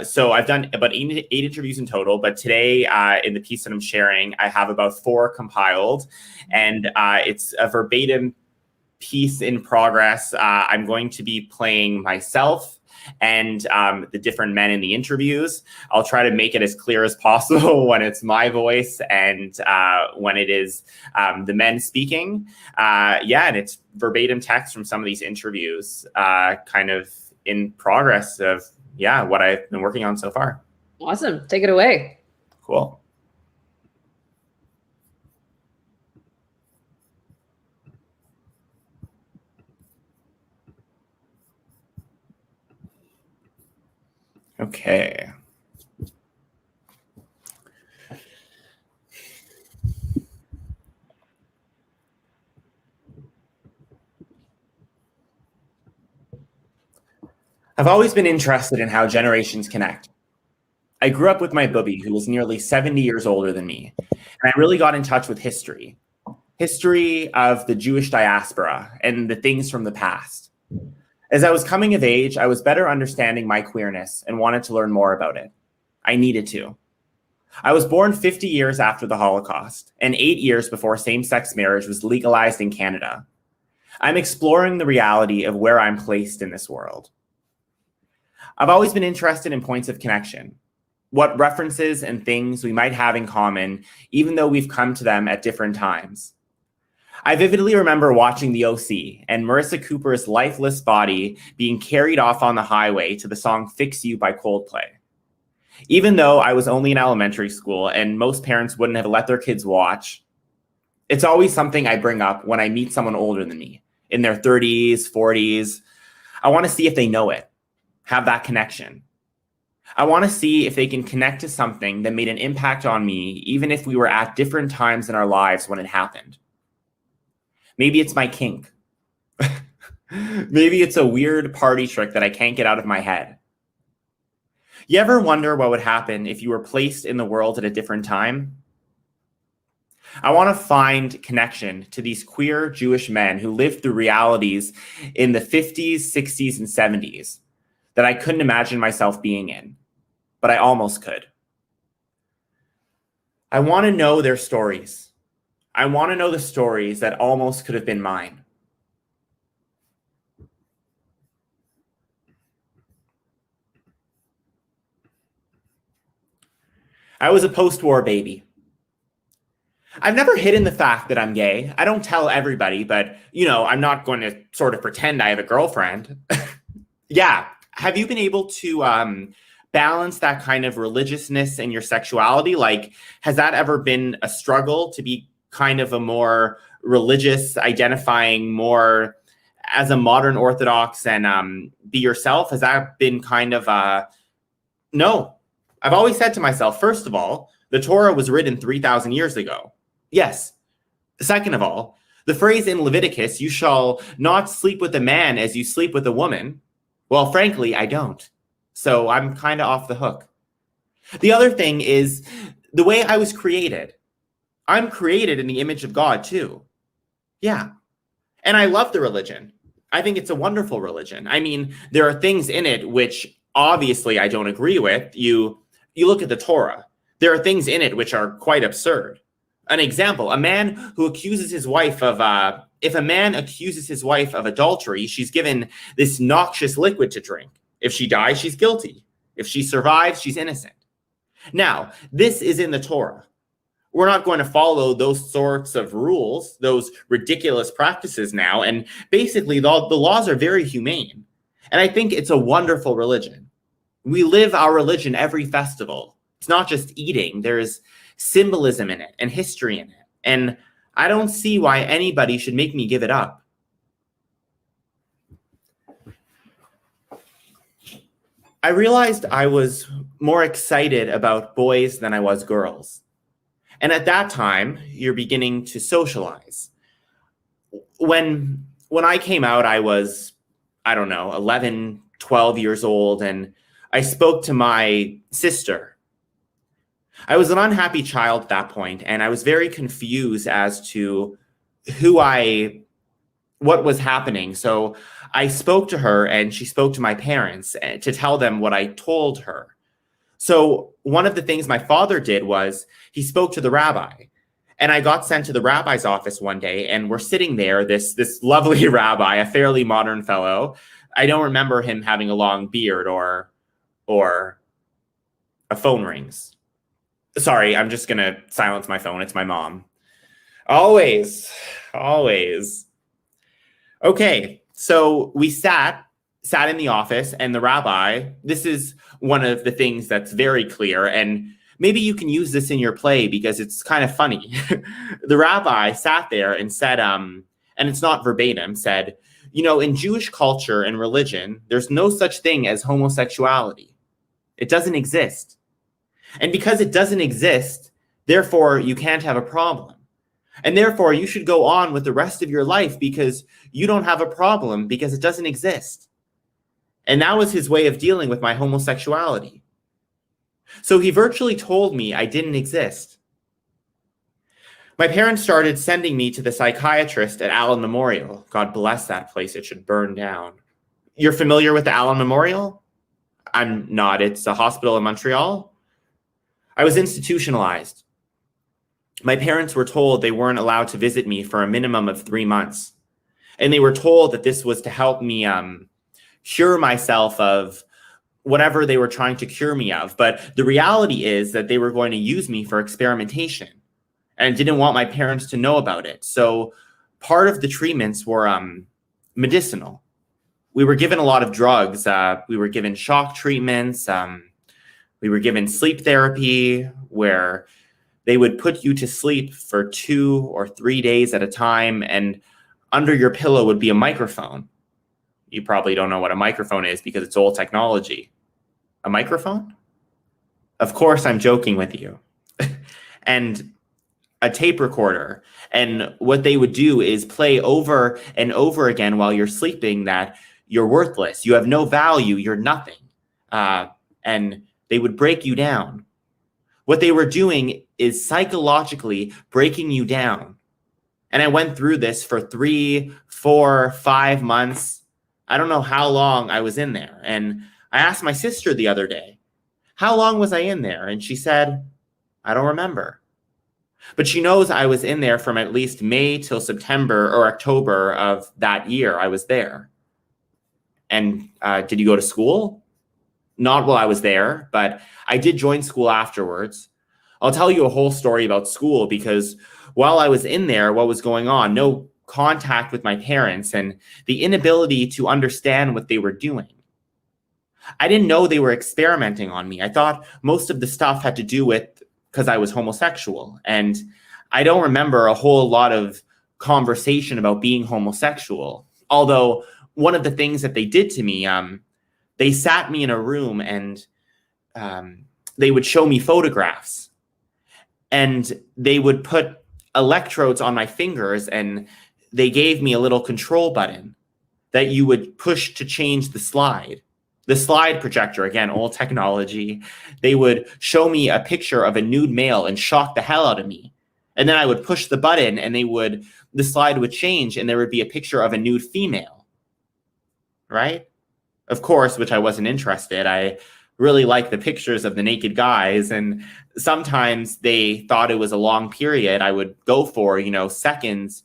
so I've done about eight interviews in total, but today in the piece that I'm sharing, I have about 4 compiled, and it's a verbatim piece in progress. I'm going to be playing myself and the different men in the interviews. I'll try to make it as clear as possible when it's my voice and when it is the men speaking. And it's verbatim text from some of these interviews, kind of in progress of, what I've been working on so far. Awesome. Take it away. Cool. Okay. I've always been interested in how generations connect. I grew up with my bubby, who was nearly 70 years older than me, and I really got in touch with history of the Jewish diaspora and the things from the past. As I was coming of age, I was better understanding my queerness and wanted to learn more about it. I needed to. I was born 50 years after the Holocaust and 8 years before same-sex marriage was legalized in Canada. I'm exploring the reality of where I'm placed in this world. I've always been interested in points of connection, what references and things we might have in common, even though we've come to them at different times. I vividly remember watching The OC and Marissa Cooper's lifeless body being carried off on the highway to the song Fix You by Coldplay. Even though I was only in elementary school and most parents wouldn't have let their kids watch, it's always something I bring up when I meet someone older than me, in their 30s, 40s. I want to see if they know it, have that connection. I want to see if they can connect to something that made an impact on me, even if we were at different times in our lives when it happened. Maybe it's my kink. Maybe it's a weird party trick that I can't get out of my head. You ever wonder what would happen if you were placed in the world at a different time? I want to find connection to these queer Jewish men who lived through realities in the 50s, 60s, and 70s that I couldn't imagine myself being in, but I almost could. I want to know their stories. I want to know the stories that almost could have been mine. I was a post-war baby. I've never hidden the fact that I'm gay. I don't tell everybody, but, I'm not going to sort of pretend I have a girlfriend. Yeah. Have you been able to balance that kind of religiousness in your sexuality? Like, has that ever been a struggle to be kind of a more religious, identifying more as a modern Orthodox and be yourself? Has that been kind of no. I've always said to myself, first of all, the Torah was written 3,000 years ago. Yes. Second of all, the phrase in Leviticus, you shall not sleep with a man as you sleep with a woman. Well, frankly, I don't. So I'm kind of off the hook. The other thing is the way I was created. I'm created in the image of God too. Yeah. And I love the religion. I think it's a wonderful religion. I mean, there are things in it which obviously I don't agree with. You look at the Torah. There are things in it which are quite absurd. An example, a man who accuses his wife of, if a man accuses his wife of adultery, she's given this noxious liquid to drink. If she dies, she's guilty. If she survives, she's innocent. Now, this is in the Torah. We're not going to follow those sorts of rules, those ridiculous practices now. And basically, the laws are very humane. And I think it's a wonderful religion. We live our religion every festival. It's not just eating. There's symbolism in it and history in it. And I don't see why anybody should make me give it up. I realized I was more excited about boys than I was girls. And at that time, you're beginning to socialize. When I came out, I was, 11, 12 years old, and I spoke to my sister. I was an unhappy child at that point, and I was very confused as to what was happening. So I spoke to her, and she spoke to my parents to tell them what I told her. So one of the things my father did was he spoke to the rabbi, and I got sent to the rabbi's office one day, and we're sitting there, this lovely rabbi, a fairly modern fellow. I don't remember him having a long beard or a phone rings. Sorry, I'm just going to silence my phone. It's my mom. Always. Okay, so we sat in the office, and the rabbi, this is one of the things that's very clear, and maybe you can use this in your play because it's kind of funny. The rabbi sat there and said, and it's not verbatim, said, in Jewish culture and religion, there's no such thing as homosexuality. It doesn't exist. And because it doesn't exist, therefore you can't have a problem. And therefore you should go on with the rest of your life because you don't have a problem because it doesn't exist. And that was his way of dealing with my homosexuality. So he virtually told me I didn't exist. My parents started sending me to the psychiatrist at Allen Memorial. God bless that place. It should burn down. You're familiar with the Allen Memorial? I'm not. It's a hospital in Montreal. I was institutionalized. My parents were told they weren't allowed to visit me for a minimum of 3 months. And they were told that this was to help me cure myself of whatever they were trying to cure me of. But the reality is that they were going to use me for experimentation and didn't want my parents to know about it. So part of the treatments were medicinal. We were given a lot of drugs. We were given shock treatments. We were given sleep therapy where they would put you to sleep for 2 or 3 days at a time, and under your pillow would be a microphone. You probably don't know what a microphone is because it's old technology. A microphone? Of course, I'm joking with you. And a tape recorder. And what they would do is play over and over again while you're sleeping that you're worthless, you have no value, you're nothing. And they would break you down. What they were doing is psychologically breaking you down. And I went through this for 3, 4, 5 months. I don't know how long I was in there. And I asked my sister the other day, how long was I in there? And she said, I don't remember. But she knows I was in there from at least May till September or October of that year I was there. And did you go to school? Not while I was there, but I did join school afterwards. I'll tell you a whole story about school because while I was in there, what was going on? No contact with my parents and the inability to understand what they were doing. I didn't know they were experimenting on me. I thought most of the stuff had to do with because I was homosexual. And I don't remember a whole lot of conversation about being homosexual. Although one of the things that they did to me, they sat me in a room and they would show me photographs. And they would put electrodes on my fingers and they gave me a little control button that you would push to change the slide. The slide projector, again, old technology. They would show me a picture of a nude male and shock the hell out of me. And then I would push the button and the slide would change and there would be a picture of a nude female. Right? Of course, which I wasn't interested. I really liked the pictures of the naked guys. And sometimes they thought it was a long period. I would go for, seconds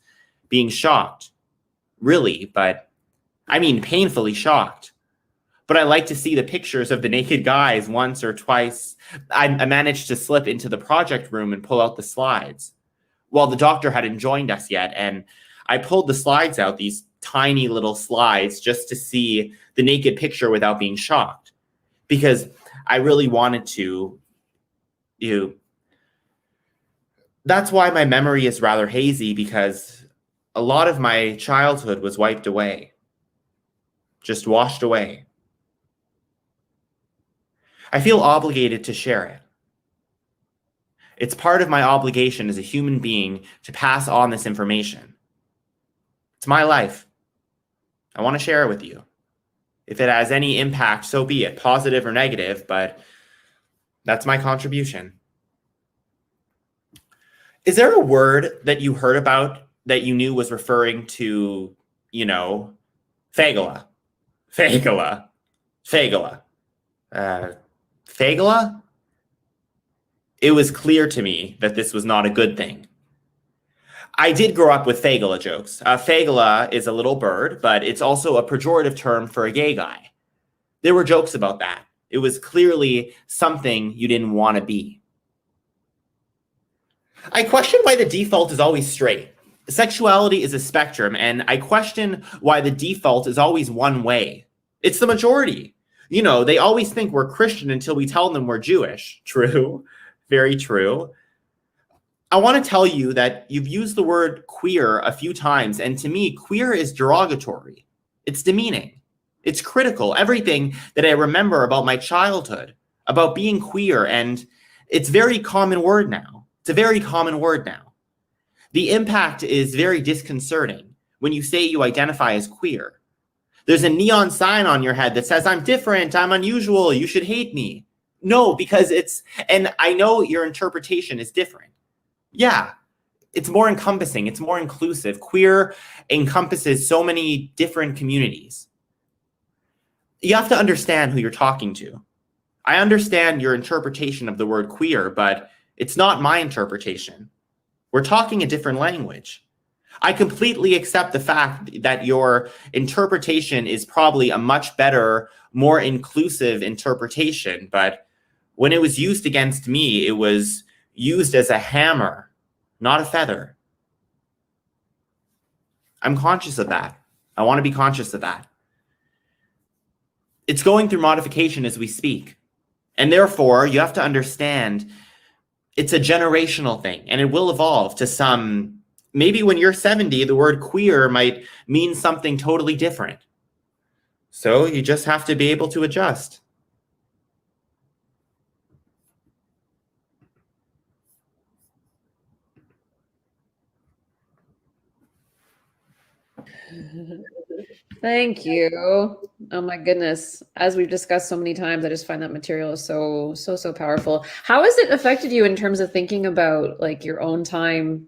being shocked. Really, but I mean, painfully shocked. But I like to see the pictures of the naked guys once or twice. I managed to slip into the project room and pull out the slides while the doctor hadn't joined us yet. And I pulled the slides out, these tiny little slides, just to see the naked picture without being shocked. Because I really wanted to, that's why my memory is rather hazy, because a lot of my childhood was wiped away, just washed away. I feel obligated to share it. It's part of my obligation as a human being to pass on this information. It's my life. I want to share it with you. If it has any impact, so be it, positive or negative, but that's my contribution. Is there a word that you heard about that you knew was referring to, Fagala? Fagala? It was clear to me that this was not a good thing. I did grow up with Fagala jokes. Fagala is a little bird, but it's also a pejorative term for a gay guy. There were jokes about that. It was clearly something you didn't want to be. I question why the default is always straight. Sexuality is a spectrum, and I question why the default is always one way. It's the majority. They always think we're Christian until we tell them we're Jewish. True. Very true. I want to tell you that you've used the word queer a few times, and to me, queer is derogatory. It's demeaning. It's critical. Everything that I remember about my childhood, about being queer, and it's a very common word now. It's a very common word now. The impact is very disconcerting when you say you identify as queer. There's a neon sign on your head that says, I'm different, I'm unusual, you should hate me. No, because and I know your interpretation is different. Yeah, it's more encompassing, it's more inclusive. Queer encompasses so many different communities. You have to understand who you're talking to. I understand your interpretation of the word queer, but it's not my interpretation. We're talking a different language. I completely accept the fact that your interpretation is probably a much better, more inclusive interpretation. But when it was used against me, it was used as a hammer, not a feather. I'm conscious of that. I want to be conscious of that. It's going through modification as we speak. And therefore, you have to understand it's a generational thing, and it will evolve to some. Maybe when you're 70, the word queer might mean something totally different. So you just have to be able to adjust. Thank you. Oh my goodness. As we've discussed so many times, I just find that material is so powerful. How has it affected you in terms of thinking about like your own time,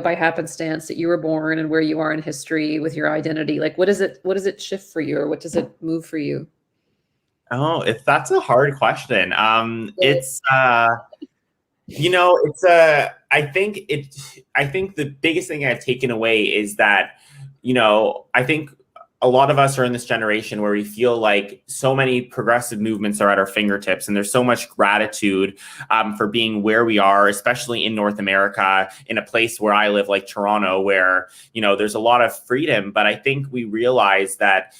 by happenstance that you were born and where you are in history with your identity? Like, what does it shift for you, or what does it move for you? Oh, that's a hard question. It's I think the biggest thing I've taken away is that, I think a lot of us are in this generation where we feel like so many progressive movements are at our fingertips, and there's so much gratitude for being where we are, especially in North America, in a place where I live, like Toronto, where, there's a lot of freedom. But I think we realize that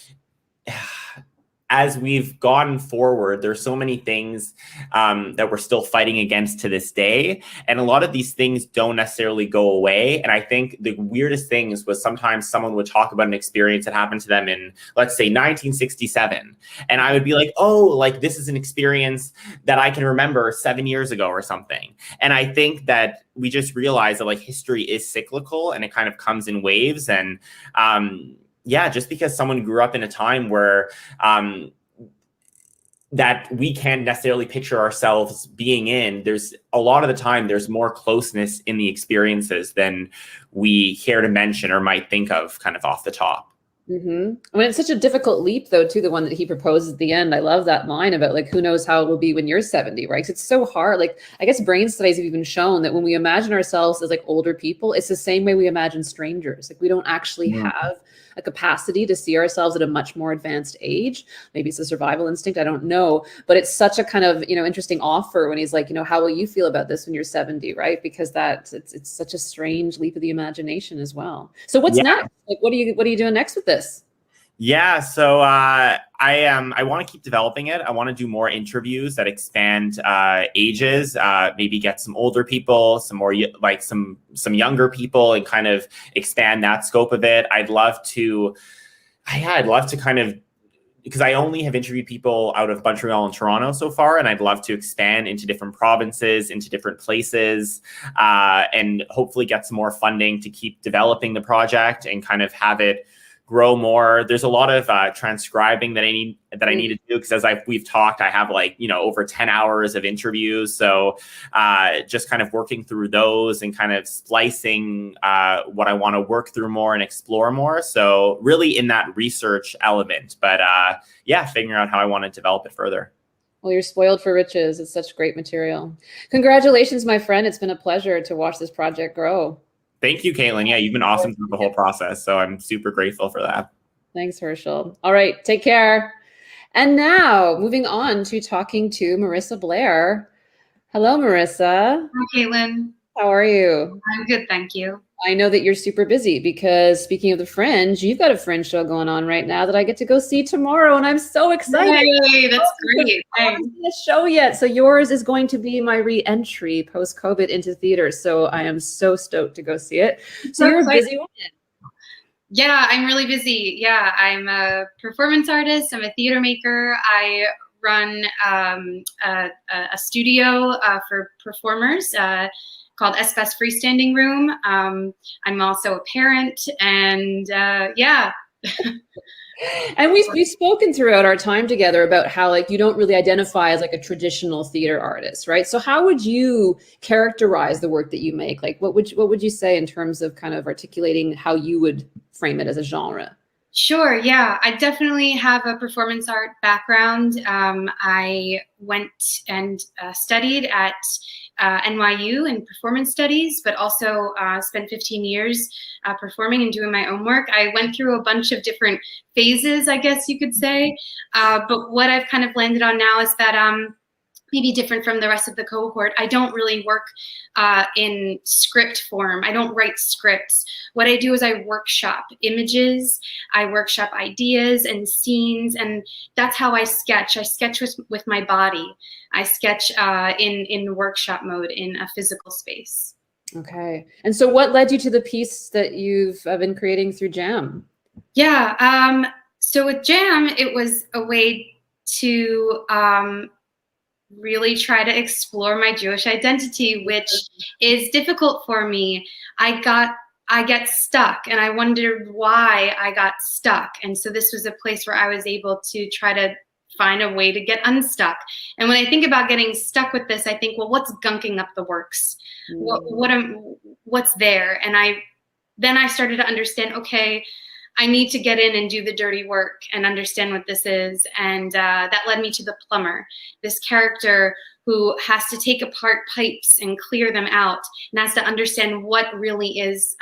as we've gone forward, there's so many things that we're still fighting against to this day. And a lot of these things don't necessarily go away. And I think the weirdest things was sometimes someone would talk about an experience that happened to them in, let's say, 1967. And I would be like, oh, like this is an experience that I can remember 7 years ago or something. And I think that we just realize that like history is cyclical and it kind of comes in waves. And just because someone grew up in a time where that we can't necessarily picture ourselves being in, there's a lot of the time there's more closeness in the experiences than we care to mention or might think of kind of off the top. Mm-hmm. I mean, it's such a difficult leap, though, too, the one that he proposes at the end. I love that line about like, who knows how it will be when you're 70, right? 'Cause it's so hard. Like, I guess brain studies have even shown that when we imagine ourselves as like older people, it's the same way we imagine strangers. Like, we don't actually have a capacity to see ourselves at a much more advanced age. Maybe it's a survival instinct, I don't know. But it's such a kind of, interesting offer when he's like, how will you feel about this when you're 70, right? Because it's such a strange leap of the imagination as well. So what's next? Like, what are you doing next with this? Yeah, so I want to keep developing it. I want to do more interviews that expand ages, maybe get some older people, some more like some younger people, and kind of expand that scope of it. I'd love to kind of, because I only have interviewed people out of Montreal and Toronto so far, and I'd love to expand into different provinces, into different places, and hopefully get some more funding to keep developing the project and kind of have it grow more. There's a lot of transcribing that I need to do, because as we've talked, I have like, over 10 hours of interviews. So just kind of working through those and kind of splicing what I want to work through more and explore more. So really in that research element, but figuring out how I want to develop it further. Well, you're spoiled for riches. It's such great material. Congratulations, my friend. It's been a pleasure to watch this project grow. Thank you, Caitlin. Yeah, you've been awesome through the whole process. So I'm super grateful for that. Thanks, Hershell. All right, take care. And now moving on to talking to Marissa Blair. Hello, Marissa. Hi, Caitlin. How are you? I'm good, thank you. I know that you're super busy because speaking of the Fringe, you've got a Fringe show going on right now that I get to go see tomorrow, and I'm so excited. Yay, that's great. I haven't seen the show yet, so yours is going to be my re-entry post-COVID into theaters. So I am so stoked to go see it. So you're a busy woman. Yeah, I'm really busy. Yeah, I'm a performance artist. I'm a theater maker. I run a studio for performers called Espace Freestanding Room. I'm also a parent, and And we've spoken throughout our time together about how like you don't really identify as like a traditional theater artist, right? So how would you characterize the work that you make? Like what would you say in terms of kind of articulating how you would frame it as a genre? Sure. Yeah, I definitely have a performance art background. I went and studied at NYU in performance studies, but also spent 15 years performing and doing my own work. I went through a bunch of different phases, I guess you could say. But what I've kind of landed on now is that maybe different from the rest of the cohort, I don't really work in script form. I don't write scripts. What I do is I workshop images, I workshop ideas and scenes, and that's how I sketch. I sketch with my body. I sketch in workshop mode in a physical space. Okay. And so what led you to the piece that you've been creating through J.A.M? Yeah, so with J.A.M, it was a way to really try to explore my Jewish identity, which is difficult for me. I get stuck, and I wondered why I got stuck. And so this was a place where I was able to try to find a way to get unstuck. And when I think about getting stuck with this, I think, well, what's gunking up the works? What's there? And then I started to understand, okay, I need to get in and do the dirty work and understand what this is. And that led me to the plumber, this character who has to take apart pipes and clear them out and has to understand what really is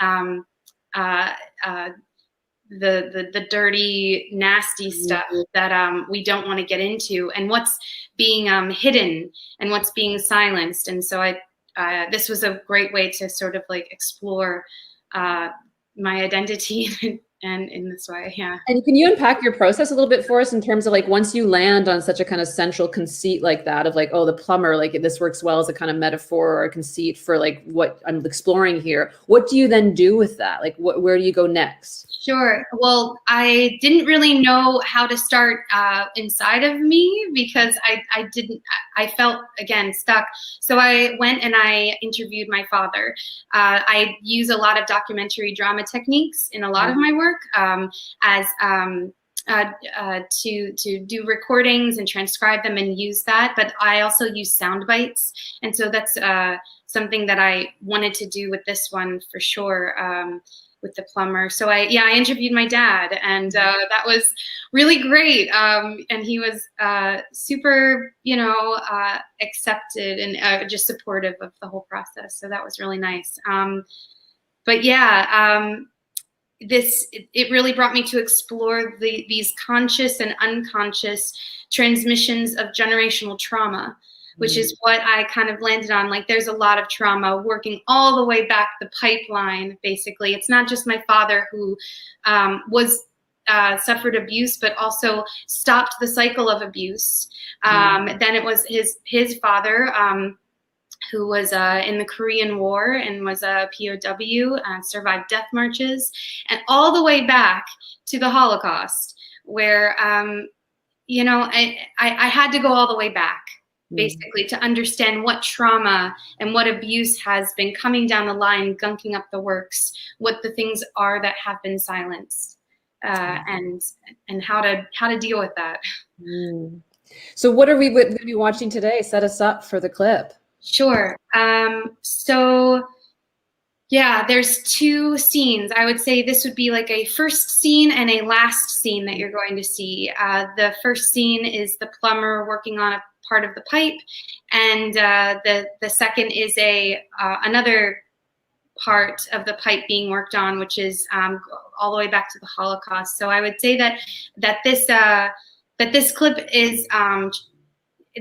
the dirty, nasty stuff that we don't want to get into, and what's being hidden and what's being silenced. And so this was a great way to sort of like explore my identity and in this way, yeah. And can you unpack your process a little bit for us in terms of like, once you land on such a kind of central conceit like that of like, oh, the plumber, like this works well as a kind of metaphor or a conceit for like what I'm exploring here. What do you then do with that? Like, where do you go next? Sure. Well, I didn't really know how to start inside of me because I felt, again, stuck. So I went and I interviewed my father. I use a lot of documentary drama techniques in a lot of my work to do recordings and transcribe them and use that. But I also use sound bites. And so that's something that I wanted to do with this one for sure. With the plumber. So I interviewed my dad, and that was really great. And he was super, accepted and just supportive of the whole process. So that was really nice. But yeah, it really brought me to explore these conscious and unconscious transmissions of generational trauma, which is what I kind of landed on. Like, there's a lot of trauma working all the way back the pipeline, basically. It's not just my father who suffered abuse, but also stopped the cycle of abuse. Then it was his father, who was in the Korean War and was a POW, survived death marches, and all the way back to the Holocaust, where, I had to go all the way back, basically, to understand what trauma and what abuse has been coming down the line, gunking up the works, what the things are that have been silenced, and how to deal with that. So what are we going to be watching today? Set us up for the clip. Sure. So yeah, there's two scenes. I would say this would be like a first scene and a last scene that you're going to see. The first scene is the plumber working on a part of the pipe, and the second is another part of the pipe being worked on, which is all the way back to the Holocaust. So I would say that this clip is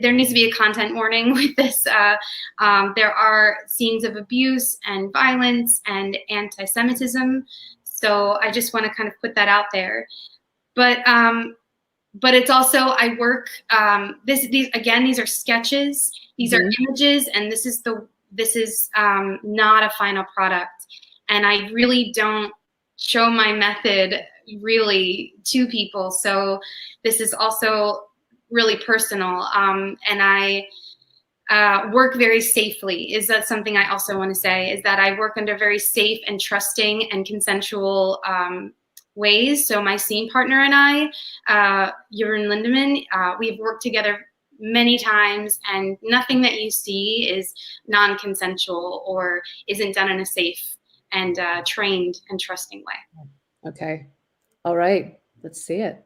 there needs to be a content warning with this. There are scenes of abuse and violence and anti-Semitism. So I just want to kind of put that out there. But it's also, I work, these are sketches, these are images, and this is not a final product. And I really don't show my method really to people. So this is also really personal. And I work very safely. Is that something I also want to say, is that I work under very safe and trusting and consensual ways. So my scene partner and I, Jeroen Lindeman, we've worked together many times, and nothing that you see is non-consensual or isn't done in a safe and trained and trusting way. Okay. All right. Let's see it.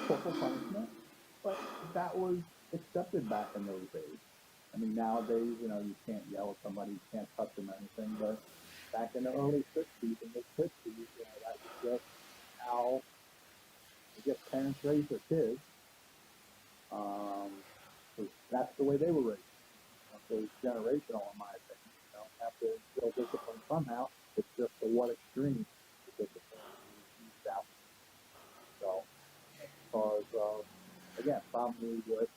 Corporal punishment, but that was accepted back in those days. I mean, nowadays, you know, you can't yell at somebody, you can't touch them or anything, but back in the early 60s and mid 60s, you know, that was just how, I guess, parents raised their kids. 'Cause that's the way they were raised. So it's generational, in my opinion. You don't have to instill discipline somehow. It's just to what extreme the discipline is used out. So, as far as, again, probably what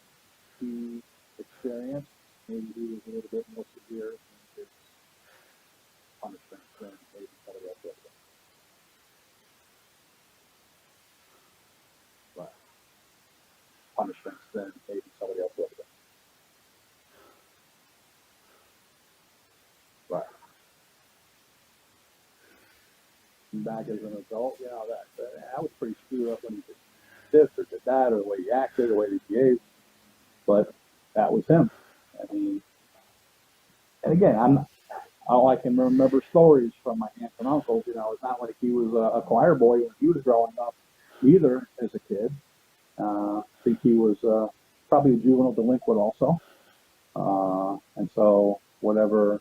he experienced, maybe he was a little bit more severe in his punishment than maybe somebody else would have been. But punishments than maybe somebody else would have been. Right. And back as an adult, you know, that was pretty screwed up when he did this or did that, or the way he acted, the way he behaved. But that was him. I mean, and again, I can remember stories from my aunts and uncles. You know, it's not like he was a choir boy when he was growing up either as a kid. I think he was probably a juvenile delinquent also. And so whatever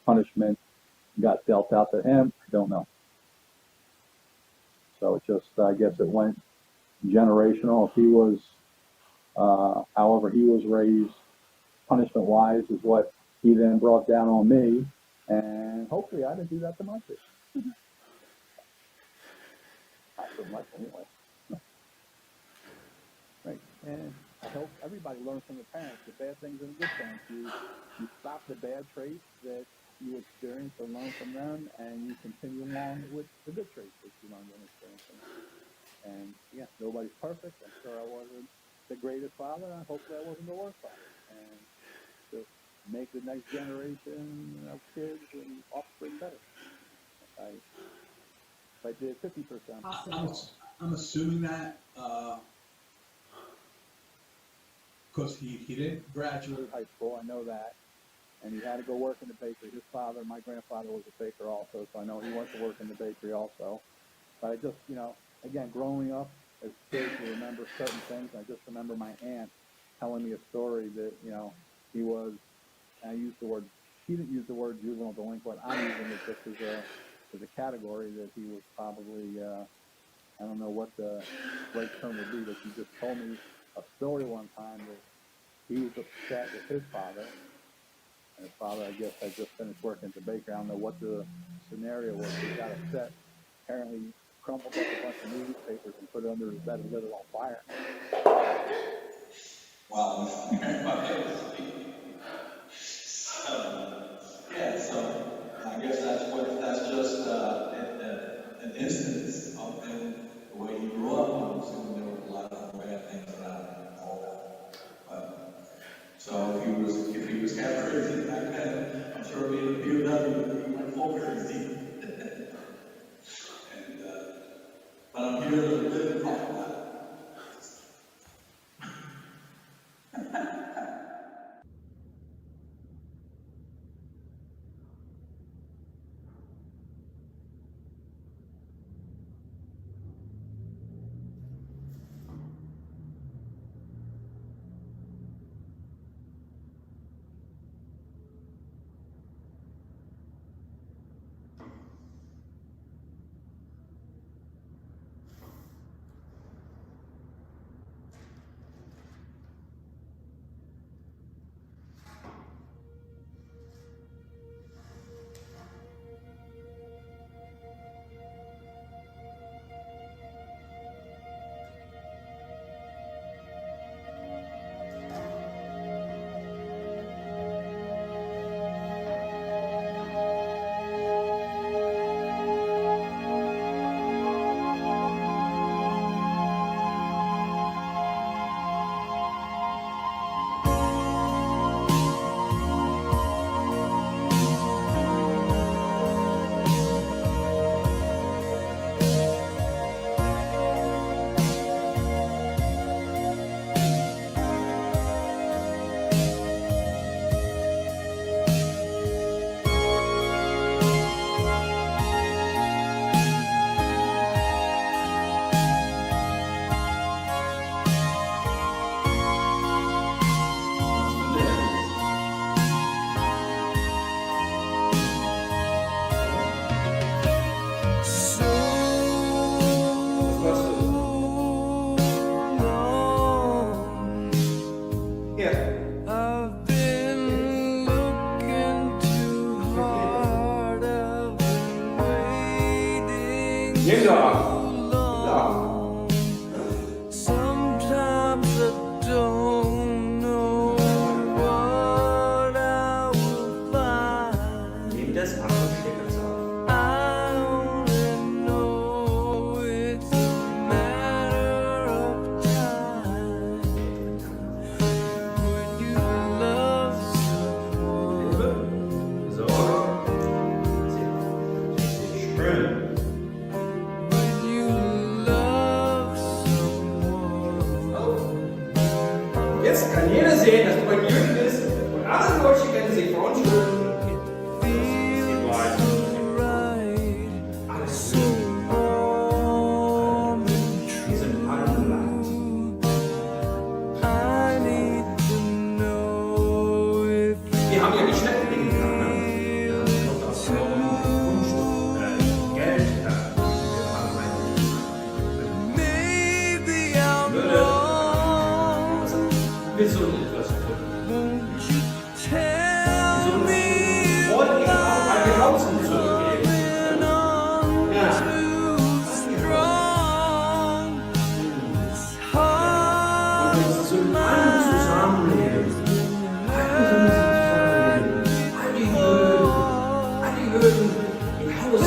punishment got dealt out to him, I don't know. So it just, I guess it went generational. If he was, however he was raised, punishment wise, is what he then brought down on me. And hopefully I didn't do that to my kids. Not so much anyway. Right. And I hope everybody learns from the parents, the bad things and the good things. You stop the bad traits that you experience and learn from them, and you continue along with the good traits that you learned and experienced from them. And yeah, nobody's perfect. I'm sure I wasn't the greatest father, and hopefully I wasn't the worst father. And just make the next generation of kids and offspring better. If I did 50%. I'm assuming that because he didn't graduate high school, I know that. And he had to go work in the bakery. His father, my grandfather, was a baker also, so I know he went to work in the bakery also. But I just, you know, again, growing up as kids, you remember certain things. I just remember my aunt telling me a story that, you know, he was, I used the word, she didn't use the word juvenile delinquent. I'm using it just as a category that he was probably, I don't know what the right term would be, but she just told me a story one time that he was upset with his father. And his father, I guess, had just finished working at the bakery. I don't know what the scenario was. He got upset. Apparently, crumpled up a bunch of newspapers and put it under his bed and lit it on fire. while his grandfather was sleeping. So, yeah, so I guess that's just an instance of him, the way he grew up. I'm assuming there was a lot of bad things around him and all that. But so if he was half crazy back then, I'm sure being a POW, he went full crazy. And but I'm here to live and talk about it. Jetzt kann jeder sehen, dass du ein Jürgen bist und alle Deutschen kennen sich vor uns schön. Wir haben ja die schlechten Dinge gehabt, ne? Ja, Grundstück, Geld, willst du etwas tun? Ein Hausen zurückgeben. Ja. Und jetzt zu allen zusammenleben. All die Hürden im Haus.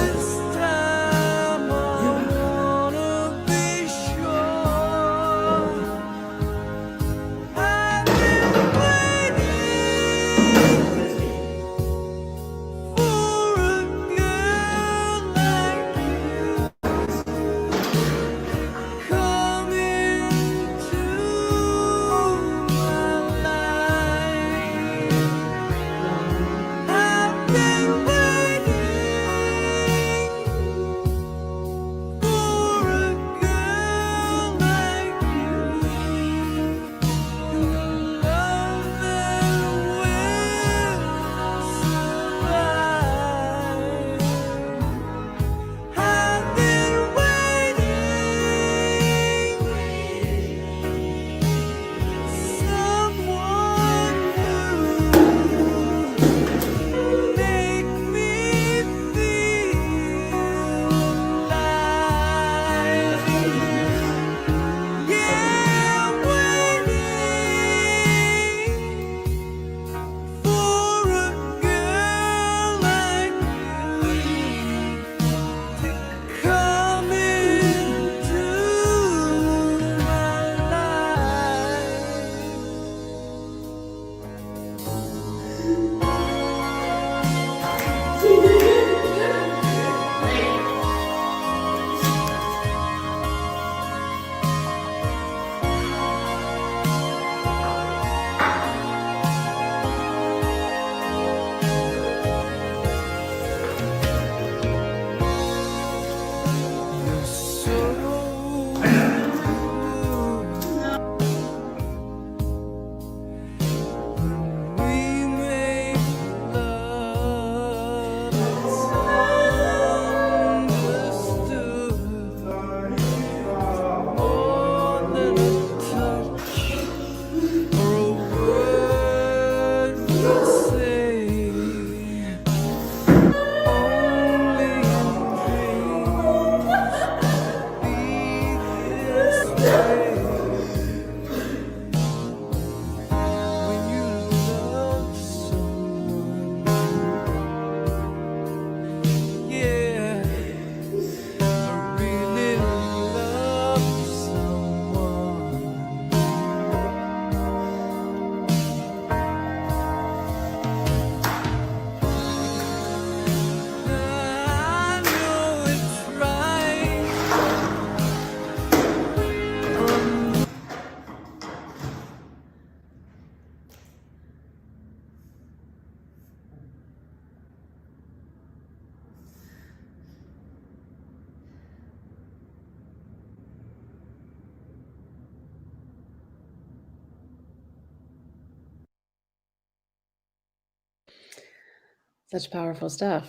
Such powerful stuff.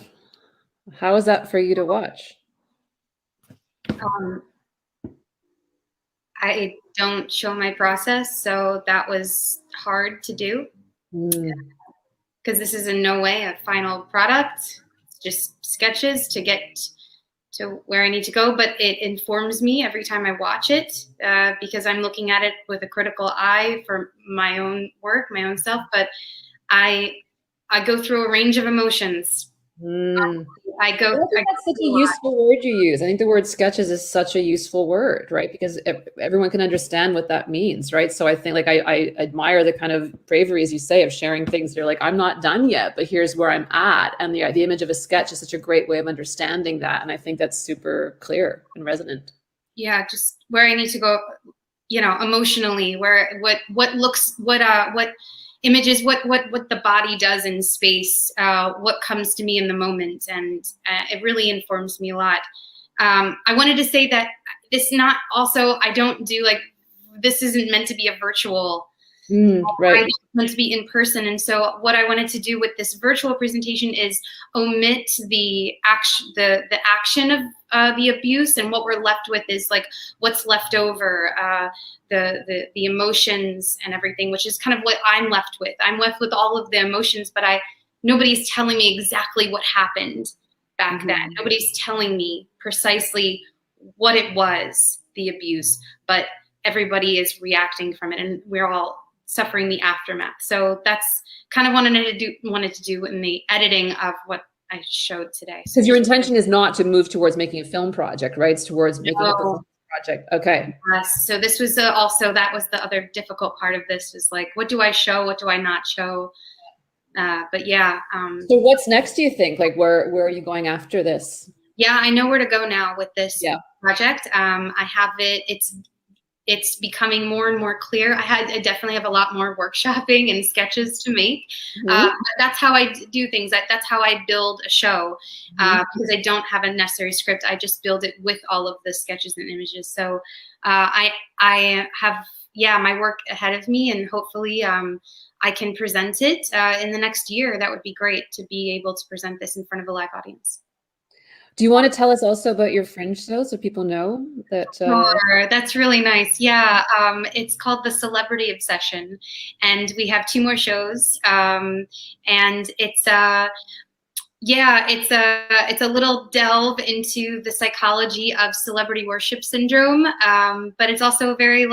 How was that for you to watch? I don't show my process, so that was hard to do because this is in no way a final product. It's just sketches to get to where I need to go, but it informs me every time I watch it because I'm looking at it with a critical eye for my own work, my own self. But I go through a range of emotions. I think that's such a useful word you use. I think the word sketches is such a useful word, right? Because everyone can understand what that means, right? So I think like I admire the kind of bravery, as you say, of sharing things. You're like, I'm not done yet, but here's where I'm at. And the image of a sketch is such a great way of understanding that. And I think that's super clear and resonant. Yeah, just where I need to go. emotionally, where what images, what the body does in space, what comes to me in the moment, and it really informs me a lot. I wanted to say that I don't do this isn't meant to be a virtual. Right. It's meant to be in person. And so what I wanted to do with this virtual presentation is omit the action of the abuse, and what we're left with is what's left over, the emotions and everything, which is kind of what I'm left with. I'm left with all of the emotions, but nobody's telling me exactly what happened back then. Nobody's telling me precisely what it was, the abuse, but everybody is reacting from it, and we're all suffering the aftermath. So that's kind of wanted to do in the editing of what I showed today. Because your intention is not to move towards making a film project, right? It's towards making a performance project. Okay. Yes. So this was also, that was the other difficult part of this, was what do I show? What do I not show? But yeah. So what's next, do you think? Where are you going after this? Yeah, I know where to go now with this project. I have it. It's becoming more and more clear. I definitely have a lot more workshopping and sketches to make. But that's how I do things. That's how I build a show, because I don't have a necessary script. I just build it with all of the sketches and images. So I have my work ahead of me, and hopefully I can present it in the next year. That would be great, to be able to present this in front of a live audience. Do you want to tell us also about your fringe show so people know that? Sure, that's really nice. Yeah, it's called The Celebrity Obsession, and we have 2 more shows. And it's it's a little delve into the psychology of celebrity worship syndrome, but it's also a very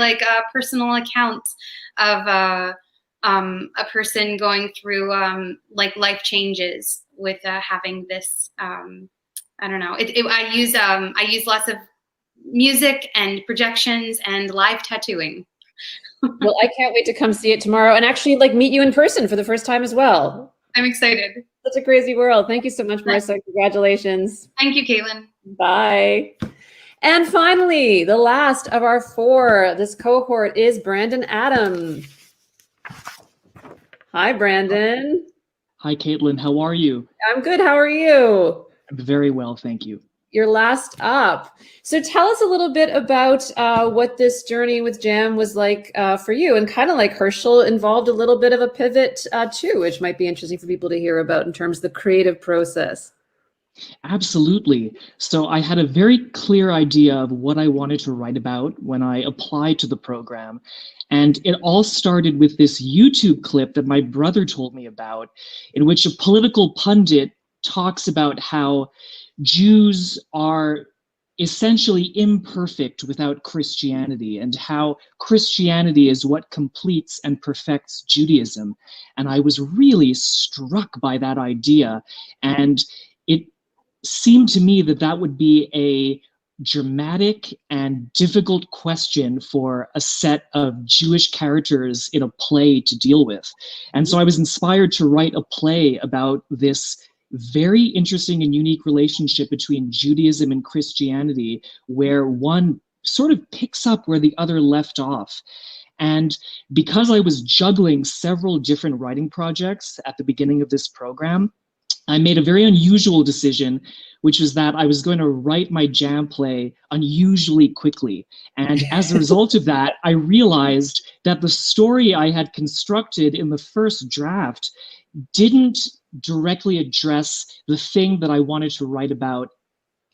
personal account of a person going through life changes with having this. I don't know. I use lots of music and projections and live tattooing. Well, I can't wait to come see it tomorrow and actually meet you in person for the first time as well. I'm excited. Such a crazy world. Thank you so much, Marissa. Congratulations. Thank you, Caitlin. Bye. And finally, the last of our 4, this cohort, is Brandon Adam. Hi, Brandon. Hi, Caitlin. How are you? I'm good. How are you? I'm very well, thank you. You're last up. So tell us a little bit about what this journey with J.A.M was like for you, and kind of like Hershell involved a little bit of a pivot too, which might be interesting for people to hear about in terms of the creative process. Absolutely. So I had a very clear idea of what I wanted to write about when I applied to the program. And it all started with this YouTube clip that my brother told me about, in which a political pundit talks about how Jews are essentially imperfect without Christianity, and how Christianity is what completes and perfects Judaism. And I was really struck by that idea. And it seemed to me that that would be a dramatic and difficult question for a set of Jewish characters in a play to deal with. And so I was inspired to write a play about this very interesting and unique relationship between Judaism and Christianity, where one sort of picks up where the other left off. And because I was juggling several different writing projects at the beginning of this program, I made a very unusual decision, which was that I was going to write my J.A.M play unusually quickly. And as a result of that, I realized that the story I had constructed in the first draft didn't directly address the thing that I wanted to write about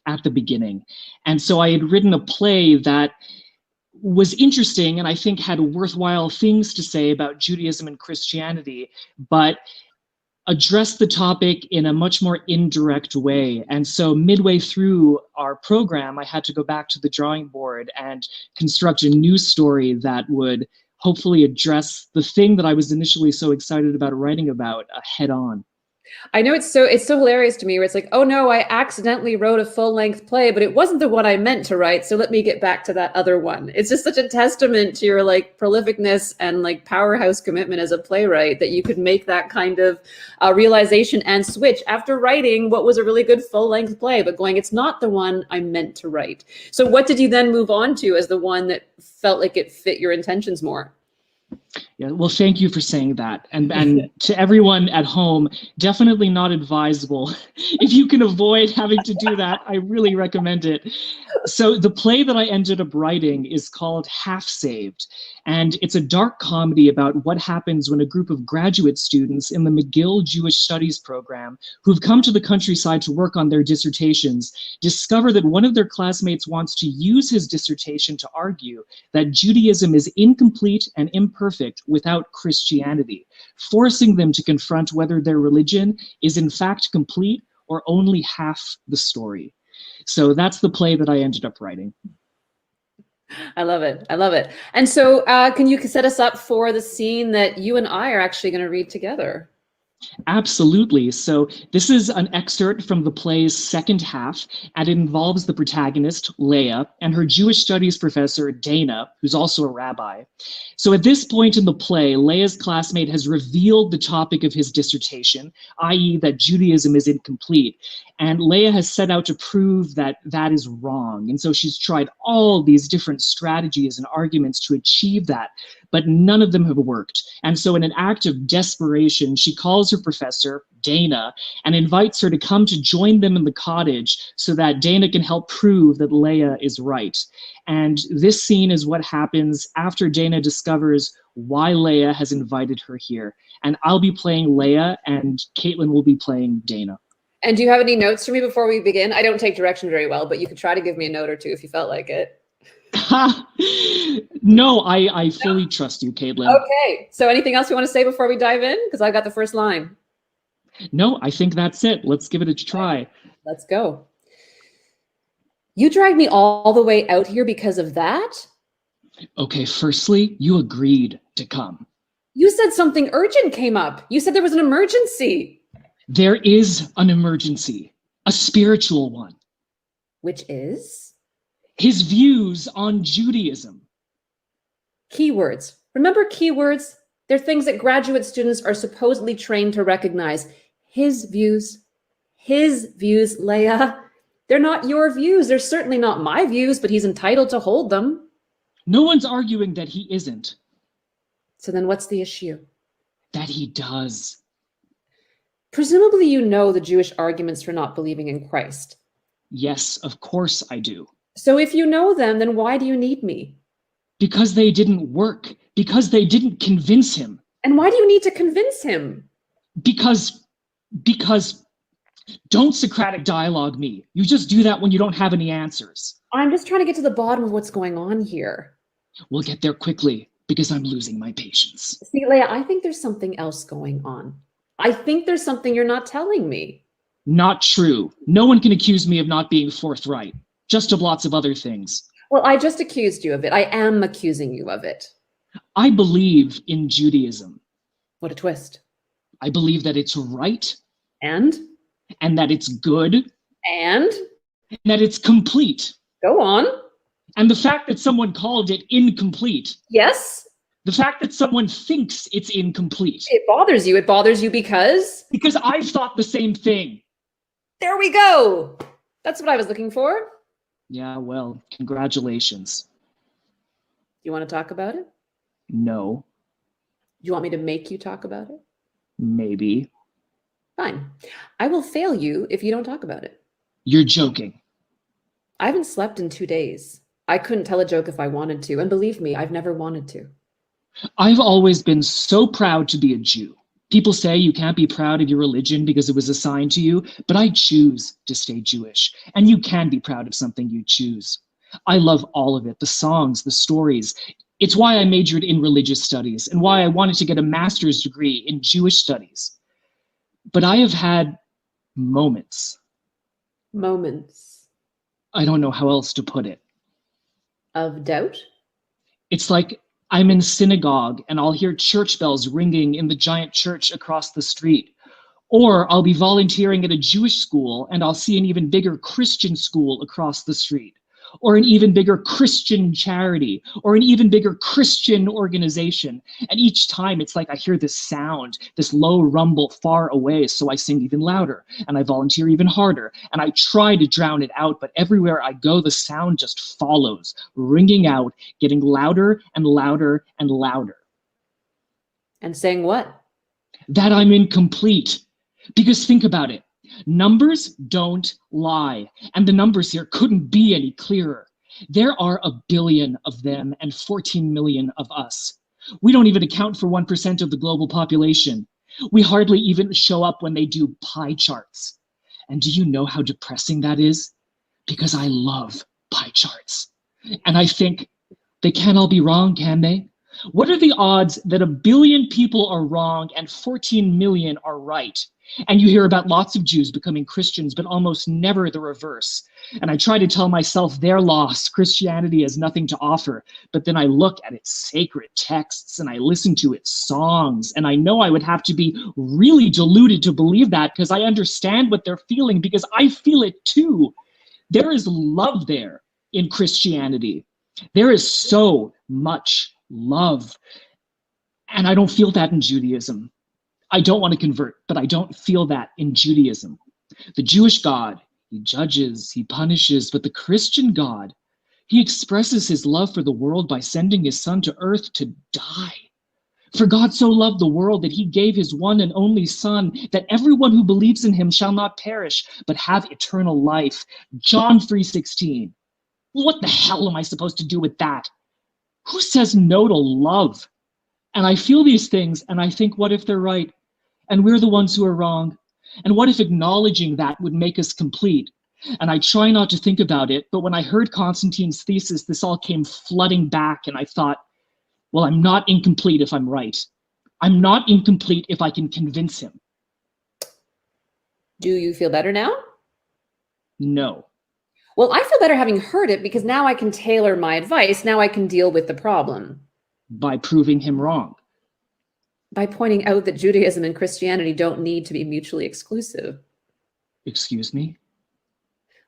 at the beginning. And so I had written a play that was interesting and I think had worthwhile things to say about Judaism and Christianity, but addressed the topic in a much more indirect way. And so midway through our program, I had to go back to the drawing board and construct a new story that would hopefully address the thing that I was initially so excited about writing about head on. I know it's so hilarious to me where it's like, oh no, I accidentally wrote a full-length play, but it wasn't the one I meant to write. So let me get back to that other one. It's just such a testament to your like prolificness and like powerhouse commitment as a playwright that you could make that kind of realization and switch after writing what was a really good full-length play, but going, it's not the one I meant to write. So what did you then move on to as the one that felt like it fit your intentions more? Yeah, well, thank you for saying that. And to everyone at home, definitely not advisable. If you can avoid having to do that, I really recommend it. So the play that I ended up writing is called Half Saved. And it's a dark comedy about what happens when a group of graduate students in the McGill Jewish Studies program who've come to the countryside to work on their dissertations discover that one of their classmates wants to use his dissertation to argue that Judaism is incomplete and imperfect without Christianity, forcing them to confront whether their religion is in fact complete or only half the story. So that's the play that I ended up writing. I love it. I love it. And so can you set us up for the scene that you and I are actually going to read together? Absolutely. So this is an excerpt from the play's second half, and it involves the protagonist, Leah, and her Jewish studies professor, Dana, who's also a rabbi. So at this point in the play, Leah's classmate has revealed the topic of his dissertation, i.e. that Judaism is incomplete. And Leah has set out to prove that that is wrong. And so she's tried all these different strategies and arguments to achieve that, but none of them have worked. And so in an act of desperation, she calls her professor, Dana, and invites her to come to join them in the cottage so that Dana can help prove that Leah is right. And this scene is what happens after Dana discovers why Leah has invited her here. And I'll be playing Leah, and Caitlin will be playing Dana. And do you have any notes for me before we begin? I don't take direction very well, but you could try to give me a note or two if you felt like it. No, I fully trust you, Caitlin. Okay. So anything else you want to say before we dive in? Because I got the first line. No, I think that's it. Let's give it a try. Let's go. You dragged me all the way out here because of that? Okay, firstly, you agreed to come. You said something urgent came up. You said there was an emergency. There is an emergency, a spiritual one. Which is? His views on Judaism. Keywords. Remember keywords? They're things that graduate students are supposedly trained to recognize. His views, Leah. They're not your views. They're certainly not my views, but he's entitled to hold them. No one's arguing that he isn't. So then what's the issue? That he does. Presumably you know the Jewish arguments for not believing in Christ. Yes, of course I do. So if you know them, then why do you need me? Because they didn't work. Because they didn't convince him. And why do you need to convince him? Because don't Socratic dialogue me. You just do that when you don't have any answers. I'm just trying to get to the bottom of what's going on here. We'll get there quickly because I'm losing my patience. See, Leah, I think there's something else going on. I think there's something you're not telling me. Not true. No one can accuse me of not being forthright. Just of lots of other things. Well, I just accused you of it. I am accusing you of it. I believe in Judaism. What a twist. I believe that it's right. And that it's good. And that it's complete. Go on. And the fact that someone called it incomplete. Yes. The fact that someone thinks it's incomplete. It bothers you. It bothers you because? Because I've thought the same thing. There we go. That's what I was looking for. Yeah, well, congratulations. You want to talk about it? No. Do you want me to make you talk about it? Maybe. Fine. I will fail you if you don't talk about it. You're joking. I haven't slept in 2 days. I couldn't tell a joke if I wanted to. And believe me, I've never wanted to. I've always been so proud to be a Jew. People say you can't be proud of your religion because it was assigned to you, but I choose to stay Jewish. And you can be proud of something you choose. I love all of it, the songs, the stories. It's why I majored in religious studies and why I wanted to get a master's degree in Jewish studies. But I have had moments. Moments. I don't know how else to put it. Of doubt? It's like I'm in synagogue and I'll hear church bells ringing in the giant church across the street. Or I'll be volunteering at a Jewish school and I'll see an even bigger Christian school across the street, or an even bigger Christian charity, or an even bigger Christian organization. And each time it's like I hear this sound, this low rumble far away, so I sing even louder, and I volunteer even harder, and I try to drown it out, but everywhere I go, the sound just follows, ringing out, getting louder and louder and louder. And saying what? That I'm incomplete. Because think about it. Numbers don't lie, and the numbers here couldn't be any clearer. There are 1 billion of them and 14 million of us. We don't even account for 1% of the global population. We hardly even show up when they do pie charts. And do you know how depressing that is? Because I love pie charts. And I think they can't all be wrong, can they? What are the odds that 1 billion people are wrong and 14 million are right? And you hear about lots of Jews becoming Christians, but almost never the reverse. And I try to tell myself they're lost. Christianity has nothing to offer. But then I look at its sacred texts and I listen to its songs. And I know I would have to be really deluded to believe that, because I understand what they're feeling, because I feel it too. There is love there in Christianity. There is so much love. And I don't feel that in Judaism. I don't want to convert, but I don't feel that in Judaism. The Jewish God, he judges, he punishes, but the Christian God, he expresses his love for the world by sending his son to earth to die. For God so loved the world that he gave his one and only son, that everyone who believes in him shall not perish, but have eternal life. John 3:16. What the hell am I supposed to do with that? Who says no to love? And I feel these things and I think, what if they're right? And we're the ones who are wrong. And what if acknowledging that would make us complete? And I try not to think about it, but when I heard Constantine's thesis, this all came flooding back, and I thought, well, I'm not incomplete if I'm right. I'm not incomplete if I can convince him. Do you feel better now? No. Well, I feel better having heard it, because now I can tailor my advice. Now I can deal with the problem. By proving him wrong. By pointing out that Judaism and Christianity don't need to be mutually exclusive. Excuse me?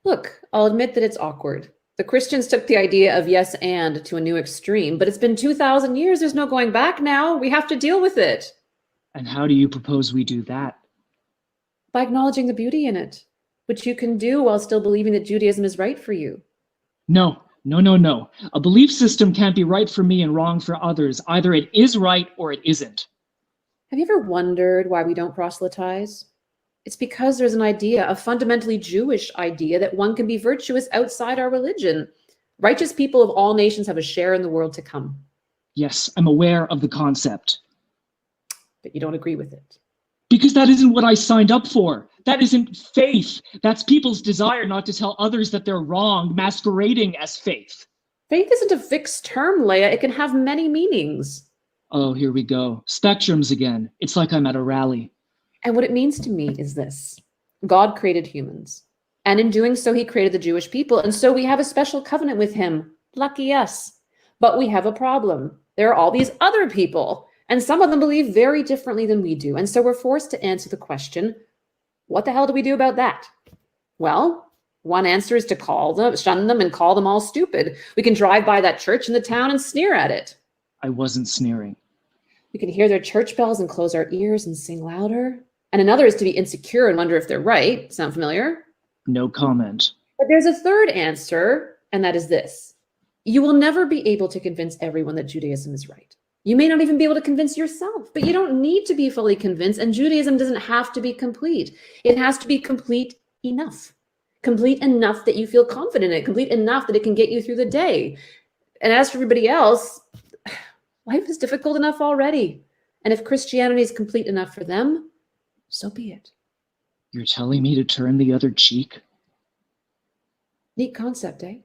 Look, I'll admit that it's awkward. The Christians took the idea of yes and to a new extreme, but it's been 2,000 years. There's no going back now. We have to deal with it. And how do you propose we do that? By acknowledging the beauty in it, which you can do while still believing that Judaism is right for you. No. A belief system can't be right for me and wrong for others. Either it is right or it isn't. Have you ever wondered why we don't proselytize? It's because there's an idea, a fundamentally Jewish idea, that one can be virtuous outside our religion. Righteous people of all nations have a share in the world to come. Yes, I'm aware of the concept. But you don't agree with it. Because that isn't what I signed up for. That isn't faith. That's people's desire not to tell others that they're wrong, masquerading as faith. Faith isn't a fixed term, Leah. It can have many meanings. Oh, here we go. Spectrums again. It's like I'm at a rally. And what it means to me is this. God created humans. And in doing so, he created the Jewish people. And so we have a special covenant with him. Lucky us. But we have a problem. There are all these other people. And some of them believe very differently than we do. And so we're forced to answer the question, what the hell do we do about that? Well, one answer is to shun them and call them all stupid. We can drive by that church in the town and sneer at it. I wasn't sneering. We can hear their church bells and close our ears and sing louder. And another is to be insecure and wonder if they're right. Sound familiar? No comment. But there's a third answer, and that is this. You will never be able to convince everyone that Judaism is right. You may not even be able to convince yourself, but you don't need to be fully convinced, and Judaism doesn't have to be complete. It has to be complete enough. Complete enough that you feel confident in it. Complete enough that it can get you through the day. And as for everybody else, life is difficult enough already. And if Christianity is complete enough for them, so be it. You're telling me to turn the other cheek? Neat concept, eh?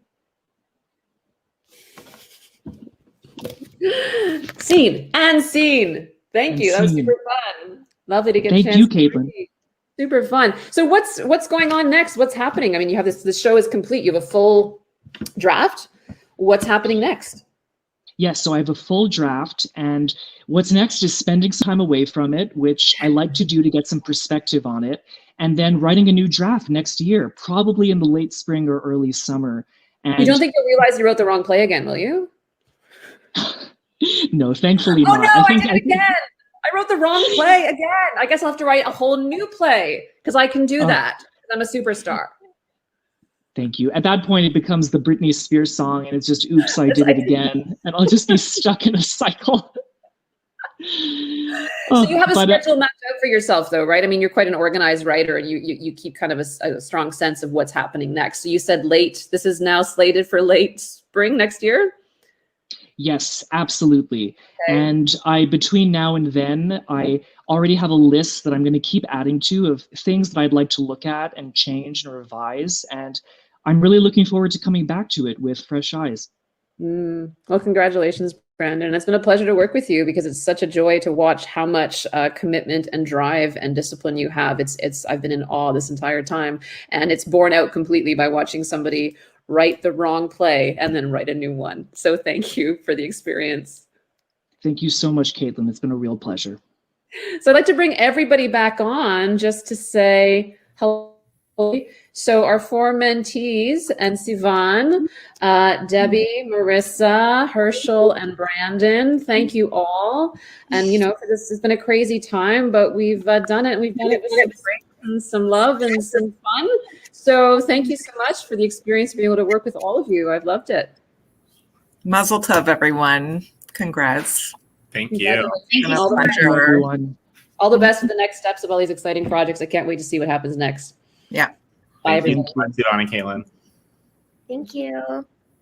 Scene and scene. Thank you. That was super fun. Lovely to get a chance. Thank you, Caitlin. Super fun. So what's going on next? What's happening? I mean, you have this show is complete. You have a full draft. What's happening next? Yes, so I have a full draft, and What's next is spending some time away from it, which I like to do to get some perspective on it, and then writing a new draft next year, probably in the late spring or early summer. And You don't think you'll realize you wrote the wrong play again, will you? no, thankfully Oh not. no, I did it again. I wrote the wrong play again. I guess I'll have to write a whole new play because I can do that. I'm a superstar. Thank you. At that point, it becomes the Britney Spears song, and it's just, oops, I did it again. And I'll just be stuck in a cycle. So you have a schedule mapped out for yourself, though, right? I mean, you're quite an organized writer, and you keep kind of a strong sense of what's happening next. So you said this is now slated for late spring next year? Yes, absolutely. Okay. And between now and then, I already have a list that I'm going to keep adding to of things that I'd like to look at and change and revise. And I'm really looking forward to coming back to it with fresh eyes. Well, congratulations, Brandon. It's been a pleasure to work with you because it's such a joy to watch how much commitment and drive and discipline you have. I've been in awe this entire time, and it's borne out completely by watching somebody write the wrong play and then write a new one. So thank you for the experience. Thank you so much, Caitlin. It's been a real pleasure. So I'd like to bring everybody back on just to say hello. So our four mentees, and Sivan, Debbie, Marissa, Hershell, and Brandon, thank you all. And, this has been a crazy time, but we've done it. We've done it with some grace and some love and some fun. So thank you so much for the experience of being able to work with all of you. I've loved it. Mazel tov, everyone. Congrats. Thank you. All the best for the next steps of all these exciting projects. I can't wait to see what happens next. Yeah. Bye, everyone. Thank you, Donna and Caitlin. Thank you.